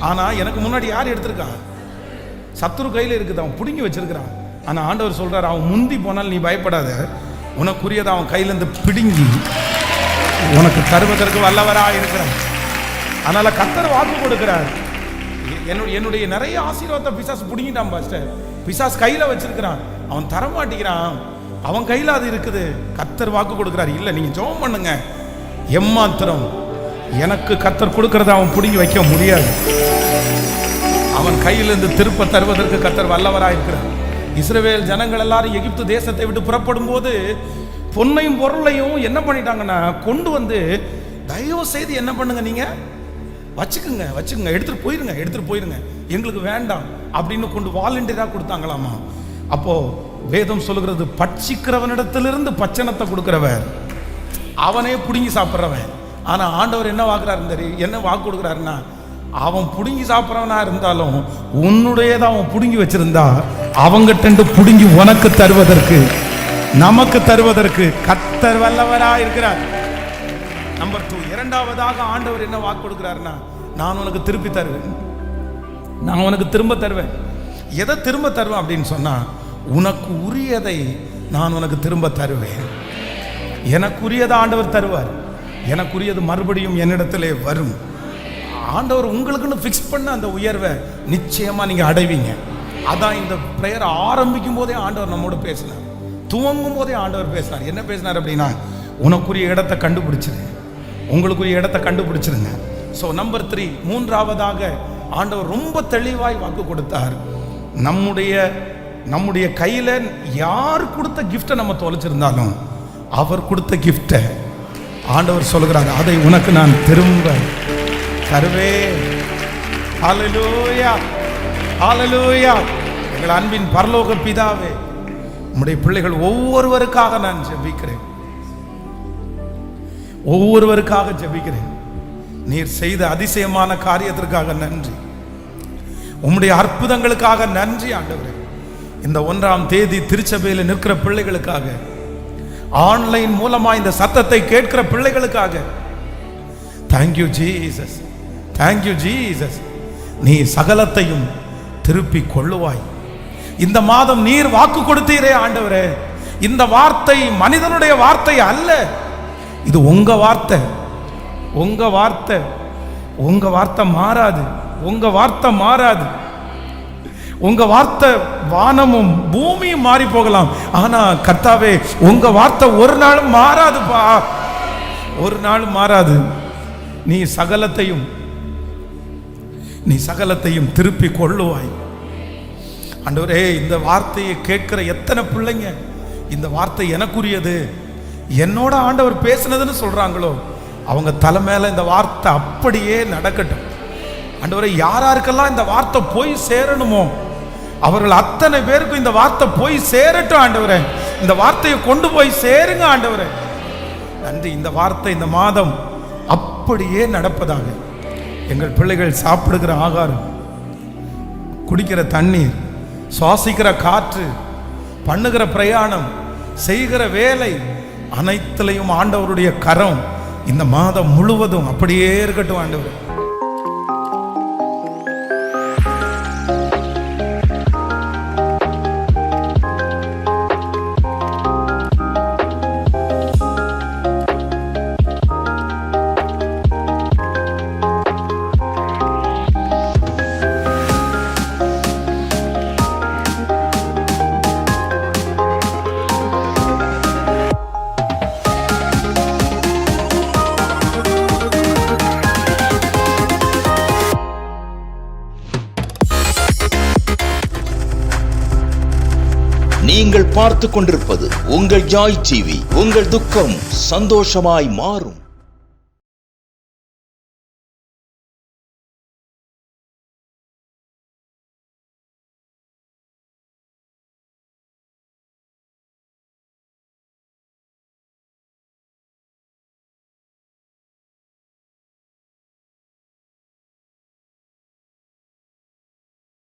ஆனா எனக்கு முன்னாடி யார் எடுத்திருக்கான்? சத்துரு கையில் இருக்குது, அவன் பிடுங்கி வச்சிருக்கிறான். ஆனா ஆண்டவர் சொல்றாரு, அவன் முந்தி போனால் நீ பயப்படாத, உனக்குரியதை அவன் கையிலேருந்து பிடுங்கி உனக்கு தருவதற்கு வல்லவராக இருக்கிறான். அதனால கர்த்தர் வாக்கு கொடுக்கிறார். என்னுடைய நிறைய ஆசீர்வாதத்தை பிசாசு பிடுங்கிட்டான் பாஸ்டர். பிசாசு கையில வச்சிருக்கிறான், அவன் தரமாட்டிக்கிறான், அவன் கையில அது இருக்குது. கர்த்தர் வாக்கு கொடுக்கிறார், இல்ல நீங்க ஜெபம் பண்ணுங்க, எம்மாத்திரம் எனக்கு கர்த்தர் கொடுக்கறத அவன் பிடுங்கி வைக்க முடியாது. அவன் கையிலிருந்து திருப்ப தருவதற்கு கர்த்தர் வல்லவராக இருக்கிறார். இஸ்ரவேல் ஜனங்கள் எல்லாரும் எகிப்து தேசத்தை விட்டு புறப்படும் போது பொன்னையும் பொருளையும் என்ன பண்ணிட்டாங்கன்னா கொண்டு வந்து, தயவு செய்து என்ன பண்ணுங்க, நீங்க வச்சுக்குங்க, எடுத்துட்டு போயிருங்க, எங்களுக்கு வேண்டாம் அப்படின்னு கொண்டு வாலண்டியரா கொடுத்தாங்களாமா. அப்போ வேதம் சொல்லுகிறது, பட்சிக்கிறவனிடத்திலிருந்து பச்சனத்தை கொடுக்கிறவர் அவனே புடுங்கி சாப்பிட்றவன். ஆனா ஆண்டவர் என்ன வாக்கு கொடுக்குறாருன்னா, அவன் புடுங்கி சாப்பிட்றவனா இருந்தாலும் உன்னுடையதான் அவன் புடுங்கி வச்சிருந்தா அவங்கிட்ட புடுங்கி உனக்கு தருவதற்கு, நமக்கு தருவதற்கு கர்த்தர் வல்லவரா இருக்கிறார். நம்பர் 2, இரண்டாவதாக ஆண்டவர் என்ன வாக்கு கொடுக்கிறாருன்னா, நான் உனக்கு திருப்பி தருவேன், நான் உனக்கு திரும்ப தருவேன். எதை திரும்ப தருவேன் அப்படின்னு சொன்னா, உனக்கு உரியதை நான் உனக்கு திரும்ப தருவேன். எனக்குரியதை ஆண்டவர் தருவார், எனக்குரியது மறுபடியும் என்னிடத்திலே வரும். ஆண்டவர் உங்களுக்குன்னு ஃபிக்ஸ் பண்ண அந்த உயர்வை நிச்சயமா நீங்க அடைவீங்க. அதான் இந்த பிரேயர் ஆரம்பிக்கும் போதே ஆண்டவர் நம்மோடு பேசினார், துவங்கும் போதே ஆண்டவர் பேசினார். என்ன பேசினார் அப்படின்னா, உனக்குரிய இடத்தை கண்டுபிடிச்சிரு, உங்களுக்குரிய இடத்தை கண்டுபிடிச்சிருங்க. ஸோ நம்பர் 3, மூன்றாவதாக ஆண்டவர் ரொம்ப தெளிவாய் வாக்கு கொடுத்தார். நம்முடைய கையில யார் கொடுத்த கிஃப்டை நம்ம தொலைச்சிருந்தாலும் அவர் கொடுத்த கிஃப்டை ஆண்டவர் சொல்கிறார், அதை உனக்கு நான் திரும்ப தருவேன். ஹல்லேலூயா, ஹல்லேலூயா. எங்கள் அன்பின் பரலோக பிதாவே, உம்முடைய பிள்ளைகள் ஒவ்வொருவருக்காக நான் ஜெபிக்கிறேன், ஒவ்வொருவருக்காக ஜெபிக்கிறேன். நீர் செய்த அதிசயமான காரியத்திற்காக நன்றி, உம்முடைய அற்புதங்களுக்காக நன்றி ஆண்டவரே. இந்த 1ஆம் தேதி திருச்சபையில் நிற்கிற பிள்ளைகளுக்காக, ஆன்லைன் மூலமா இந்த சத்தத்தை கேட்கிற பிள்ளைகளுக்காக தேங்க்யூ ஜீசஸ், தேங்க்யூ ஜீசஸ். நீ சகலத்தையும் திருப்பி கொள்ளுவாய். இந்த மாதம் நீர் வாக்கு கொடுத்தீரே ஆண்டவரே, இந்த வார்த்தை மனிதனுடைய வார்த்தை அல்ல, இது உங்க வார்த்தை, உங்க வார்த்தை, உங்க வார்த்தை மாறாது, உங்க வார்த்தை மாறாது. உங்க வார்த்தை வானமும் பூமியும் மாறி போகலாம், ஆனா கர்த்தாவே உங்க வார்த்தை ஒரு நாளும் மாறாதுப்பா, ஒரு நாளும் மாறாது. நீ சகலத்தையும் திருப்பி கொள்ளுவாய் ஆண்டவரே. இந்த வார்த்தையை கேட்கிற எத்தனை பிள்ளைங்க இந்த வார்த்தை எனக்குரியது, என்னோட ஆண்டவர் பேசினதுன்னு சொல்றாங்களோ, அவங்க தலை மேல இந்த வார்த்தை அப்படியே நடக்கட்டும் ஆண்டவரே. யாராருக்கெல்லாம் இந்த வார்த்தை போய் சேரணுமோ அவர்கள் அத்தனை பேருக்கும் இந்த வார்த்தை போய் சேரட்டும் ஆண்டவரே. இந்த வார்த்தையை கொண்டு போய் சேருங்க ஆண்டவரே. நன்றி. இந்த வார்த்தை இந்த மாதம் அப்படியே நடப்பதாக. எங்கள் பிள்ளைகள் சாப்பிடுகிற ஆகாரம், குடிக்கிற தண்ணீர், சுவாசிக்கிற காற்று, பண்ணுகிற பிரயாணம், செய்கிற வேலை அனைத்திலையும் ஆண்டவருடைய கரம் இந்த மாதம் முழுவதும் அப்படியே இருக்கட்டும் ஆண்டவர். நீங்கள் பார்த்து கொண்டிருப்பது உங்கள் ஜாய் டிவி. உங்கள் துக்கம் சந்தோஷமாய் மாறும்.